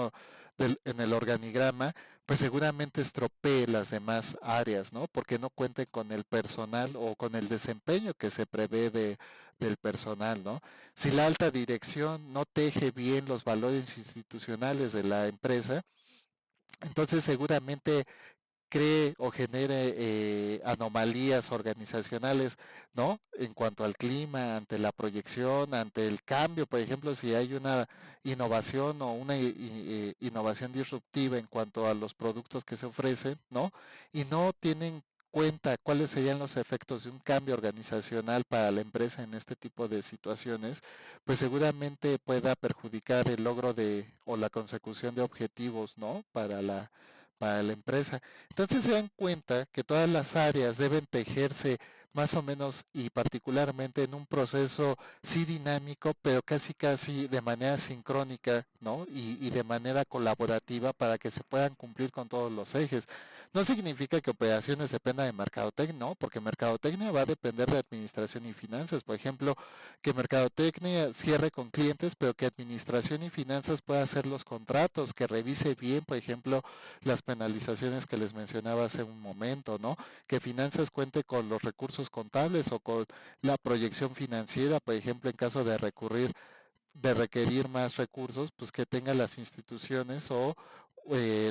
S1: en el organigrama, pues seguramente estropee las demás áreas, ¿no? Porque no cuenten con el personal o con el desempeño que se prevé del personal, ¿no? Si la alta dirección no teje bien los valores institucionales de la empresa, entonces seguramente cree o genere anomalías organizacionales, ¿no? En cuanto al clima, ante la proyección, ante el cambio, por ejemplo, si hay una innovación o una innovación disruptiva en cuanto a los productos que se ofrecen, ¿no? Y no tienen cuenta cuáles serían los efectos de un cambio organizacional para la empresa en este tipo de situaciones, pues seguramente pueda perjudicar el logro de o la consecución de objetivos, ¿no? Para la empresa. Entonces se dan cuenta que todas las áreas deben tejerse más o menos y particularmente en un proceso sí dinámico, pero casi de manera sincrónica, ¿no? Y de manera colaborativa para que se puedan cumplir con todos los ejes. No significa que operaciones dependan de mercadotecnia, ¿no? Porque mercadotecnia va a depender de administración y finanzas. Por ejemplo, que mercadotecnia cierre con clientes, pero que administración y finanzas pueda hacer los contratos, que revise bien, por ejemplo, las penalizaciones que les mencionaba hace un momento, ¿no? Que finanzas cuente con los recursos contables o con la proyección financiera, por ejemplo, en caso de requerir más recursos, pues que tenga las instituciones o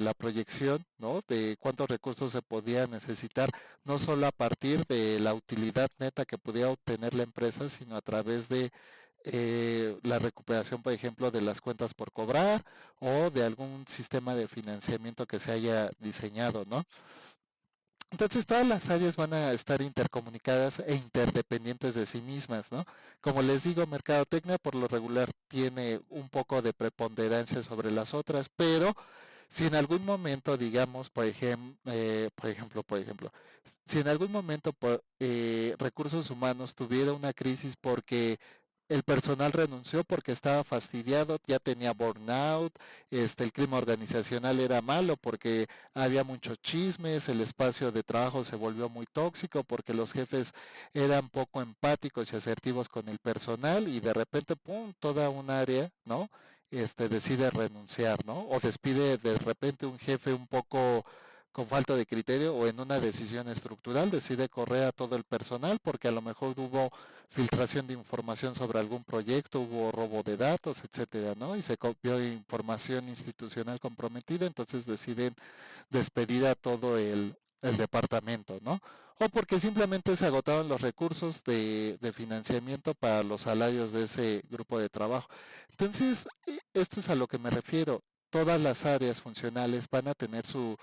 S1: la proyección, ¿no? De cuántos recursos se podía necesitar, no solo a partir de la utilidad neta que pudiera obtener la empresa, sino a través de la recuperación, por ejemplo, de las cuentas por cobrar o de algún sistema de financiamiento que se haya diseñado, ¿no? Entonces todas las áreas van a estar intercomunicadas e interdependientes de sí mismas, ¿no? Como les digo, Mercadotecnia por lo regular tiene un poco de preponderancia sobre las otras, pero si en algún momento, digamos, por ejemplo, si en algún momento recursos humanos tuviera una crisis porque el personal renunció porque estaba fastidiado, ya tenía burnout, el clima organizacional era malo porque había muchos chismes, el espacio de trabajo se volvió muy tóxico porque los jefes eran poco empáticos y asertivos con el personal y de repente, ¡pum!, toda un área, ¿no? Decide renunciar, ¿no? O despide de repente un jefe un poco con falta de criterio o en una decisión estructural decide correr a todo el personal porque a lo mejor hubo filtración de información sobre algún proyecto, hubo robo de datos, etcétera, ¿no? Y se copió información institucional comprometida, entonces deciden despedir a todo el departamento, ¿no? O porque simplemente se agotaron los recursos de financiamiento para los salarios de ese grupo de trabajo. Entonces, esto es a lo que me refiero. Todas las áreas funcionales van a tener su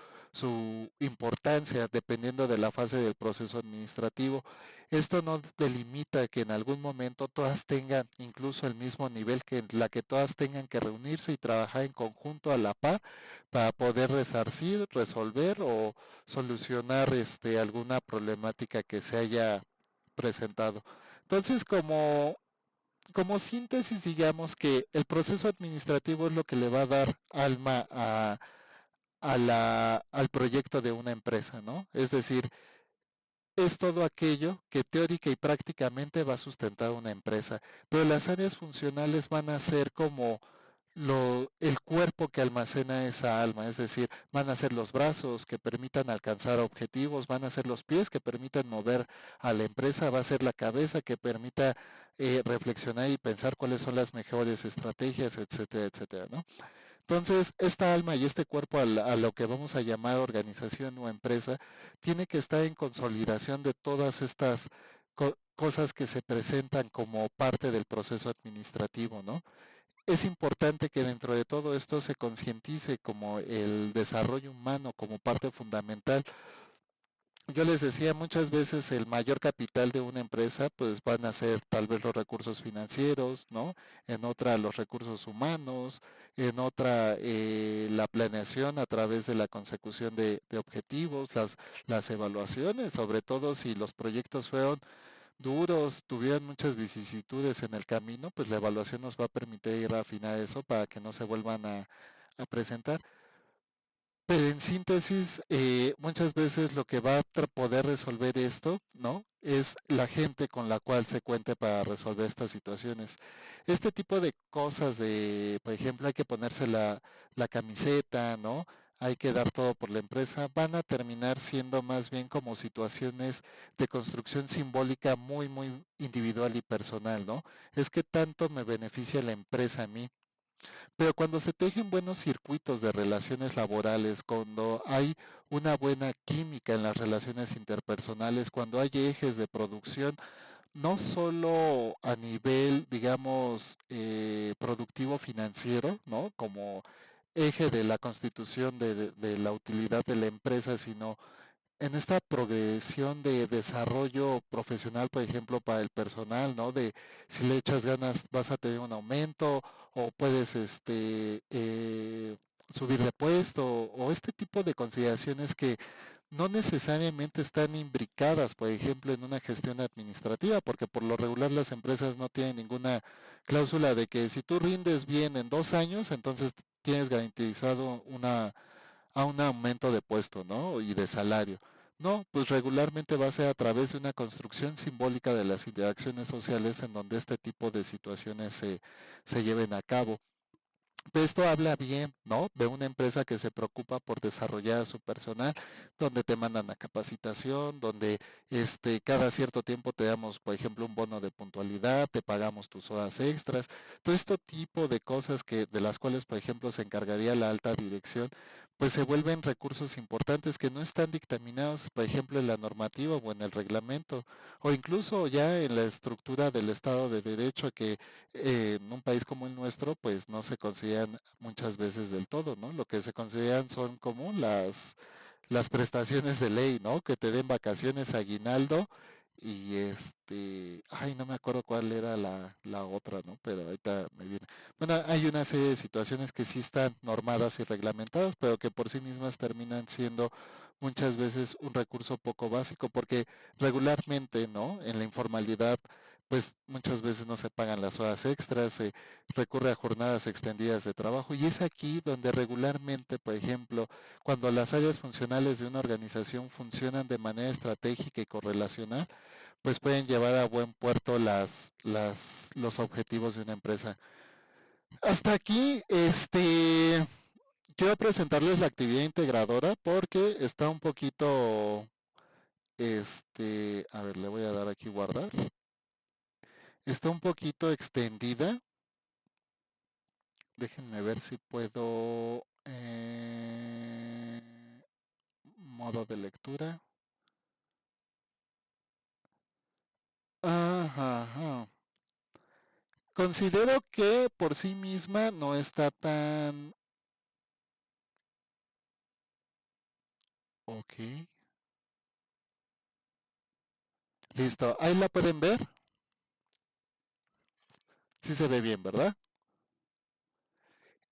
S1: importancia dependiendo de la fase del proceso administrativo. Esto no delimita que en algún momento todas tengan incluso el mismo nivel, que en la que todas tengan que reunirse y trabajar en conjunto a la par para poder resarcir, resolver o solucionar alguna problemática que se haya presentado. Entonces, como síntesis, digamos que el proceso administrativo es lo que le va a dar alma al proyecto de una empresa, ¿no? Es decir, es todo aquello que teórica y prácticamente va a sustentar una empresa, pero las áreas funcionales van a ser como el cuerpo que almacena esa alma, es decir, van a ser los brazos que permitan alcanzar objetivos, van a ser los pies que permitan mover a la empresa, va a ser la cabeza que permita reflexionar y pensar cuáles son las mejores estrategias, etcétera, etcétera, ¿no? Entonces, esta alma y este cuerpo a lo que vamos a llamar organización o empresa, tiene que estar en consolidación de todas estas cosas que se presentan como parte del proceso administrativo, ¿no? Es importante que dentro de todo esto se concientice como el desarrollo humano como parte fundamental. Yo les decía, muchas veces el mayor capital de una empresa pues van a ser tal vez los recursos financieros, ¿no? En otra los recursos humanos, en otra la planeación a través de la consecución de objetivos, las evaluaciones, sobre todo si los proyectos fueron duros, tuvieron muchas vicisitudes en el camino, pues la evaluación nos va a permitir afinar eso para que no se vuelvan a presentar. Pero en síntesis, muchas veces lo que va a poder resolver esto, ¿no? Es la gente con la cual se cuente para resolver estas situaciones. Este tipo de cosas de, por ejemplo, hay que ponerse la camiseta, ¿no? Hay que dar todo por la empresa, van a terminar siendo más bien como situaciones de construcción simbólica muy, muy individual y personal, ¿no? Es que tanto me beneficia la empresa a mí. Pero cuando se tejen buenos circuitos de relaciones laborales, cuando hay una buena química en las relaciones interpersonales, cuando hay ejes de producción, no solo a nivel, digamos, productivo financiero, ¿no? Como eje de la constitución de la utilidad de la empresa, sino en esta progresión de desarrollo profesional, por ejemplo, para el personal, ¿no? De si le echas ganas vas a tener un aumento o puedes subir de puesto o este tipo de consideraciones que no necesariamente están imbricadas, por ejemplo, en una gestión administrativa, porque por lo regular las empresas no tienen ninguna cláusula de que si tú rindes bien en 2 años, entonces tienes garantizado a un aumento de puesto, ¿no? Y de salario. No, pues regularmente va a ser a través de una construcción simbólica de las interacciones sociales en donde este tipo de situaciones se lleven a cabo. Esto habla bien, ¿no? De una empresa que se preocupa por desarrollar a su personal, donde te mandan a capacitación, donde cada cierto tiempo te damos, por ejemplo, un bono de puntualidad, te pagamos tus horas extras, todo este tipo de cosas de las cuales, por ejemplo, se encargaría la alta dirección, pues se vuelven recursos importantes que no están dictaminados, por ejemplo, en la normativa o en el reglamento, o incluso ya en la estructura del Estado de Derecho que en un país como el nuestro, pues no se consideran muchas veces del todo, ¿no? Lo que se consideran son como las prestaciones de ley, ¿no? Que te den vacaciones, aguinaldo y ay, no me acuerdo cuál era la otra, ¿no? Pero ahorita me viene. Bueno, hay una serie de situaciones que sí están normadas y reglamentadas, pero que por sí mismas terminan siendo muchas veces un recurso poco básico, porque regularmente, ¿no? En la informalidad pues muchas veces no se pagan las horas extras, se recurre a jornadas extendidas de trabajo y es aquí donde regularmente, por ejemplo, cuando las áreas funcionales de una organización funcionan de manera estratégica y correlacional, pues pueden llevar a buen puerto los objetivos de una empresa. Hasta aquí, quiero presentarles la actividad integradora porque está un poquito, a ver, le voy a dar aquí guardar. Está un poquito extendida. Déjenme ver si puedo... modo de lectura. Ajá, ajá. Considero que por sí misma no está tan... Ok. Listo. Ahí la pueden ver. Sí se ve bien, ¿verdad?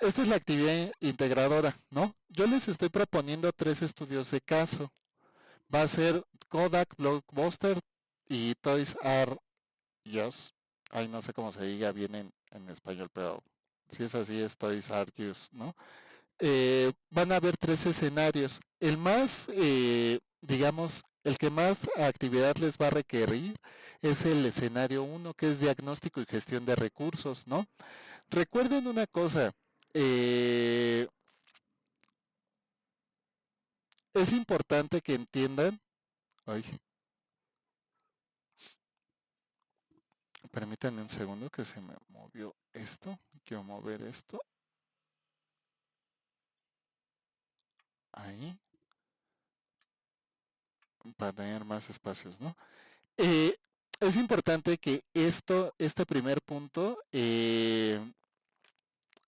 S1: Esta es la actividad integradora, ¿no? Yo les estoy proponiendo 3 estudios de caso. Va a ser Kodak, Blockbuster y Toys R Us. Ay, no sé cómo se diga bien en español, pero si es así, es Toys R Us, ¿no? Van a haber 3 escenarios. El más, digamos, el que más actividad les va a requerir es el escenario uno, que es diagnóstico y gestión de recursos, ¿no? Recuerden una cosa, eh, es importante que entiendan, ay, permítanme un segundo que se me movió esto, quiero mover esto, ahí, para tener más espacios, ¿no? Eh, es importante que este primer punto,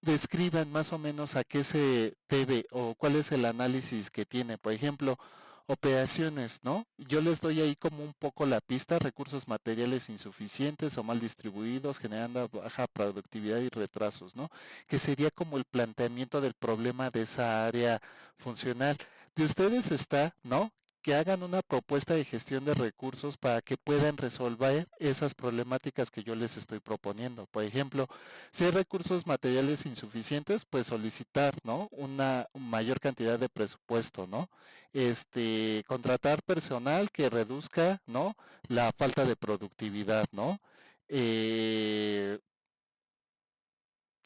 S1: describan más o menos a qué se debe o cuál es el análisis que tiene. Por ejemplo, operaciones, ¿no? Yo les doy ahí como un poco la pista, recursos materiales insuficientes o mal distribuidos, generando baja productividad y retrasos, ¿no? Que sería como el planteamiento del problema de esa área funcional. De ustedes está, ¿no? Que hagan una propuesta de gestión de recursos para que puedan resolver esas problemáticas que yo les estoy proponiendo. Por ejemplo, si hay recursos materiales insuficientes, pues solicitar, ¿no? Una mayor cantidad de presupuesto, ¿no? Contratar personal que reduzca, ¿no? La falta de productividad, ¿no? Eh,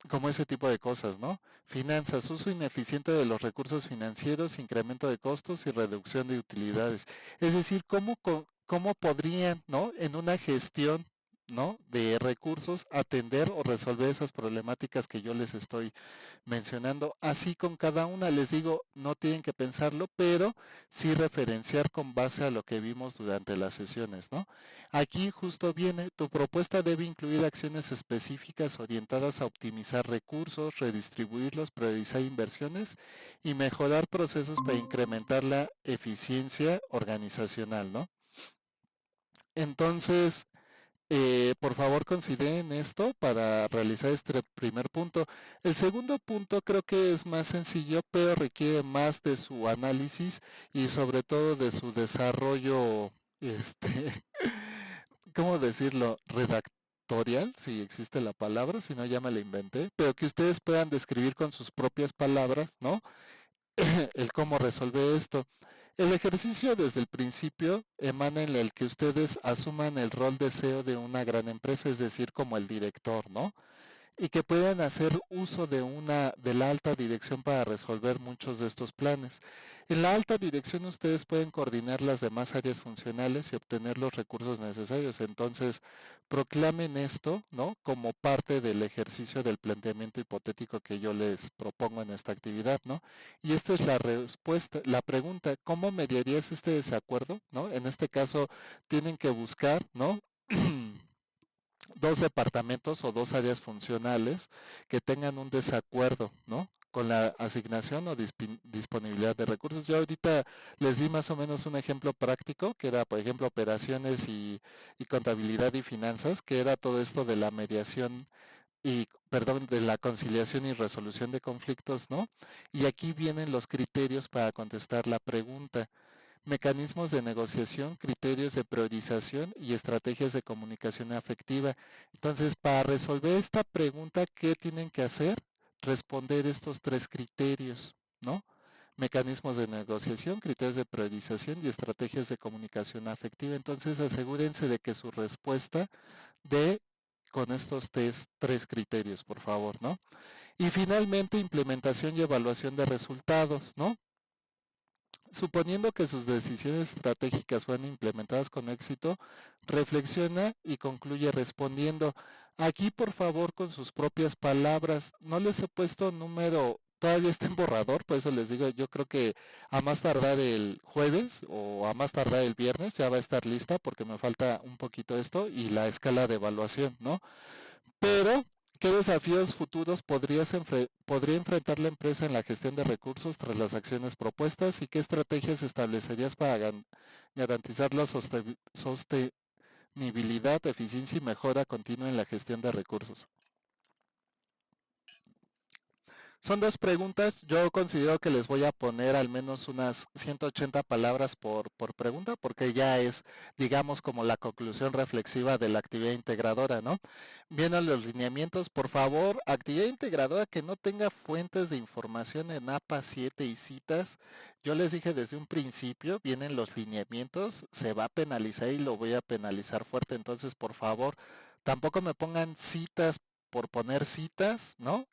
S1: Como ese tipo de cosas, ¿no? Finanzas, uso ineficiente de los recursos financieros, incremento de costos y reducción de utilidades. Es decir, cómo podrían, ¿no? En una gestión, ¿no? De recursos atender o resolver esas problemáticas que yo les estoy mencionando. Así con cada una, les digo, no tienen que pensarlo, pero sí referenciar con base a lo que vimos durante las sesiones, ¿no? Aquí justo viene, tu propuesta debe incluir acciones específicas orientadas a optimizar recursos, redistribuirlos, priorizar inversiones y mejorar procesos para incrementar la eficiencia organizacional, ¿no? Entonces, por favor, consideren esto para realizar este primer punto. El segundo punto creo que es más sencillo, pero requiere más de su análisis y sobre todo de su desarrollo, ¿cómo decirlo? Redactorial, si existe la palabra, si no ya me la inventé, pero que ustedes puedan describir con sus propias palabras, ¿no? El cómo resolver esto. El ejercicio desde el principio emana en el que ustedes asuman el rol de CEO de una gran empresa, es decir, como el director, ¿no? Y que puedan hacer uso de la alta dirección para resolver muchos de estos planes. En la alta dirección ustedes pueden coordinar las demás áreas funcionales y obtener los recursos necesarios. Entonces, proclamen esto, ¿no? Como parte del ejercicio del planteamiento hipotético que yo les propongo en esta actividad, ¿no? Y esta es la respuesta, la pregunta, ¿cómo mediarías este desacuerdo, ¿no? En este caso, tienen que buscar, ¿no? Dos departamentos o dos áreas funcionales que tengan un desacuerdo, ¿no? Con la asignación o disponibilidad de recursos. Yo ahorita les di más o menos un ejemplo práctico, que era, por ejemplo, operaciones y contabilidad y finanzas, que era todo esto de la mediación y, perdón, de la conciliación y resolución de conflictos, ¿no? Y aquí vienen los criterios para contestar la pregunta: mecanismos de negociación, criterios de priorización y estrategias de comunicación afectiva. Entonces, para resolver esta pregunta, ¿qué tienen que hacer? Responder estos 3 criterios, ¿no? Mecanismos de negociación, criterios de priorización y estrategias de comunicación afectiva. Entonces, asegúrense de que su respuesta dé con estos 3 criterios, por favor, ¿no? Y finalmente, implementación y evaluación de resultados, ¿no? suponiendo que sus decisiones estratégicas fueron implementadas con éxito, reflexiona y concluye respondiendo. Aquí, por favor, con sus propias palabras. No les he puesto número, todavía está en borrador, por eso les digo, yo creo que a más tardar el jueves o a más tardar el viernes ya va a estar lista porque me falta un poquito esto y la escala de evaluación, ¿no? Pero, ¿qué desafíos futuros podría enfrentar la empresa en la gestión de recursos tras las acciones propuestas y qué estrategias establecerías para garantizar la sostenibilidad, eficiencia y mejora continua en la gestión de recursos? Son dos preguntas. Yo considero que les voy a poner al menos unas 180 palabras por pregunta, porque ya es, digamos, como la conclusión reflexiva de la actividad integradora, ¿no? Vienen los lineamientos. Por favor, actividad integradora que no tenga fuentes de información en APA 7 y citas. Yo les dije desde un principio, vienen los lineamientos, se va a penalizar y lo voy a penalizar fuerte. Entonces, por favor, tampoco me pongan citas por poner citas, ¿no?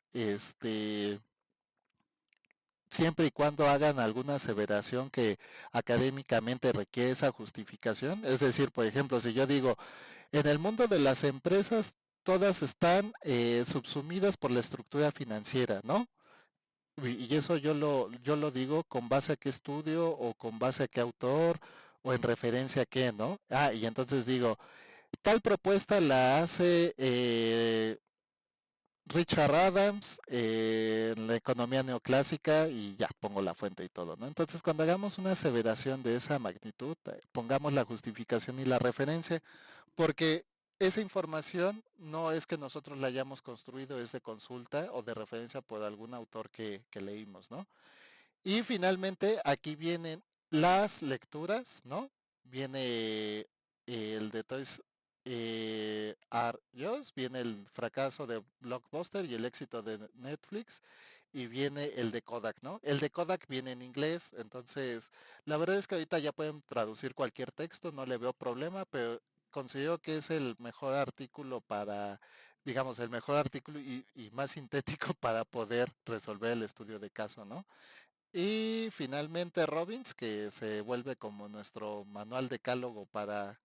S1: Siempre y cuando hagan alguna aseveración que académicamente requiere esa justificación. Es decir, por ejemplo, si yo digo, en el mundo de las empresas, todas están subsumidas por la estructura financiera, ¿no? Y eso yo lo digo con base a qué estudio o con base a qué autor o en referencia a qué, ¿no? Ah, y entonces digo, tal propuesta la hace Richard Adams, la economía neoclásica y ya pongo la fuente y todo, ¿no? Entonces, cuando hagamos una aseveración de esa magnitud, pongamos la justificación y la referencia, porque esa información no es que nosotros la hayamos construido, es de consulta o de referencia por algún autor que leímos, ¿no? Y finalmente, aquí vienen las lecturas, ¿no? Viene el de Toys R Us, viene el fracaso de Blockbuster y el éxito de Netflix, y viene el de Kodak, ¿no? El de Kodak viene en inglés, entonces la verdad es que ahorita ya pueden traducir cualquier texto, no le veo problema, pero considero que es el mejor artículo para, digamos, el mejor artículo y más sintético para poder resolver el estudio de caso, ¿no? Y finalmente Robbins, que se vuelve como nuestro manual decálogo para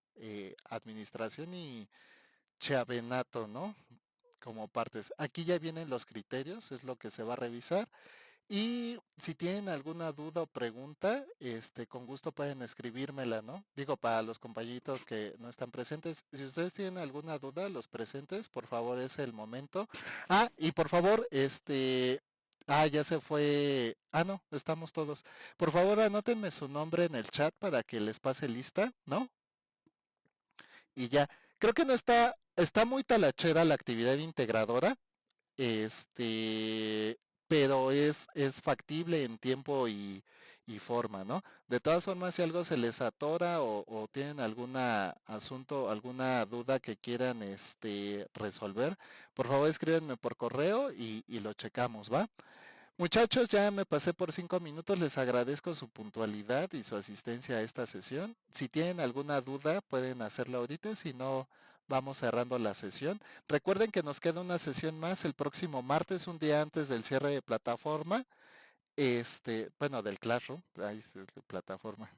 S1: administración y Chiavenato, ¿no? Como partes. Aquí ya vienen los criterios, es lo que se va a revisar. Y si tienen alguna duda o pregunta, con gusto pueden escribírmela, ¿no? Digo, para los compañeritos que no están presentes, si ustedes tienen alguna duda, los presentes, por favor, es el momento. Ah, y por favor, ya se fue. Ah, no, estamos todos. Por favor, anótenme su nombre en el chat para que les pase lista, ¿no? Y ya, creo que no está muy talachera la actividad integradora, este, pero es factible en tiempo y forma, ¿no? De todas formas, si algo se les atora o tienen alguna asunto, alguna duda que quieran resolver, por favor escríbenme por correo y lo checamos, ¿va? Muchachos, ya me pasé por 5 minutos, les agradezco su puntualidad y su asistencia a esta sesión. Si tienen alguna duda, pueden hacerlo ahorita, si no, vamos cerrando la sesión. Recuerden que nos queda una sesión más el próximo martes, un día antes del cierre de plataforma, bueno, del Classroom, ahí es la plataforma,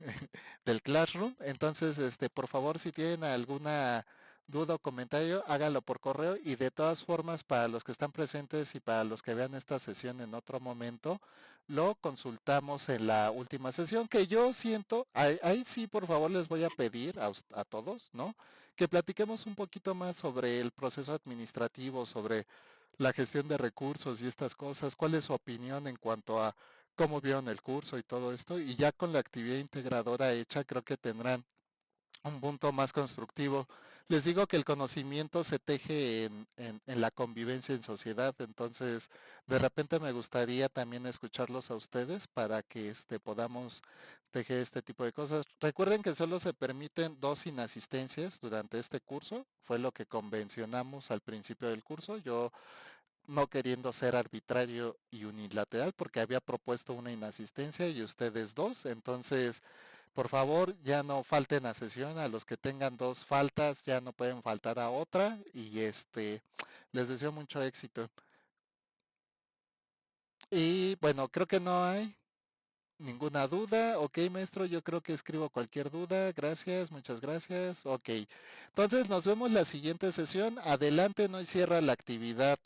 S1: del Classroom. Entonces, por favor, si tienen alguna duda o comentario, háganlo por correo y de todas formas, para los que están presentes y para los que vean esta sesión en otro momento, lo consultamos en la última sesión que yo siento, ahí sí, por favor, les voy a pedir a todos, ¿no? Que platiquemos un poquito más sobre el proceso administrativo, sobre la gestión de recursos y estas cosas. ¿Cuál es su opinión en cuanto a cómo vieron el curso y todo esto? Y ya con la actividad integradora hecha, creo que tendrán un punto más constructivo. Les digo que el conocimiento se teje en la convivencia en sociedad, entonces de repente me gustaría también escucharlos a ustedes para que podamos tejer este tipo de cosas. Recuerden que solo se permiten 2 inasistencias durante este curso, fue lo que convencionamos al principio del curso. Yo no queriendo ser arbitrario y unilateral porque había propuesto una inasistencia y ustedes dos. Entonces, por favor, ya no falten a sesión. A los que tengan 2 faltas ya no pueden faltar a otra y les deseo mucho éxito. Y bueno, creo que no hay. Ninguna duda. Ok, maestro, yo creo que escribo cualquier duda. Gracias, muchas gracias. Ok. Entonces nos vemos la siguiente sesión. Adelante, no cierra la actividad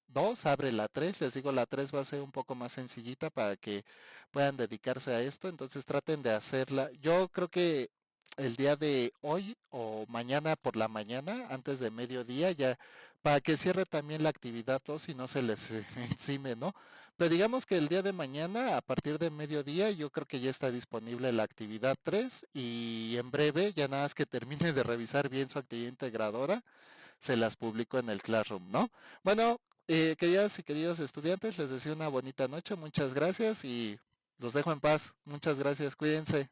S1: 2, abre la 3. Les digo, la 3 va a ser un poco más sencillita para que puedan dedicarse a esto. Entonces traten de hacerla. Yo creo que el día de hoy o mañana por la mañana, antes de mediodía, ya, para que cierre también la actividad 2 y no se les encime, ¿no? Pero digamos que el día de mañana, a partir de mediodía, yo creo que ya está disponible la actividad 3 y en breve, ya nada más que termine de revisar bien su actividad integradora, se las publico en el Classroom, ¿no? Bueno, queridas y queridos estudiantes, les deseo una bonita noche, muchas gracias y los dejo en paz. Muchas gracias, cuídense.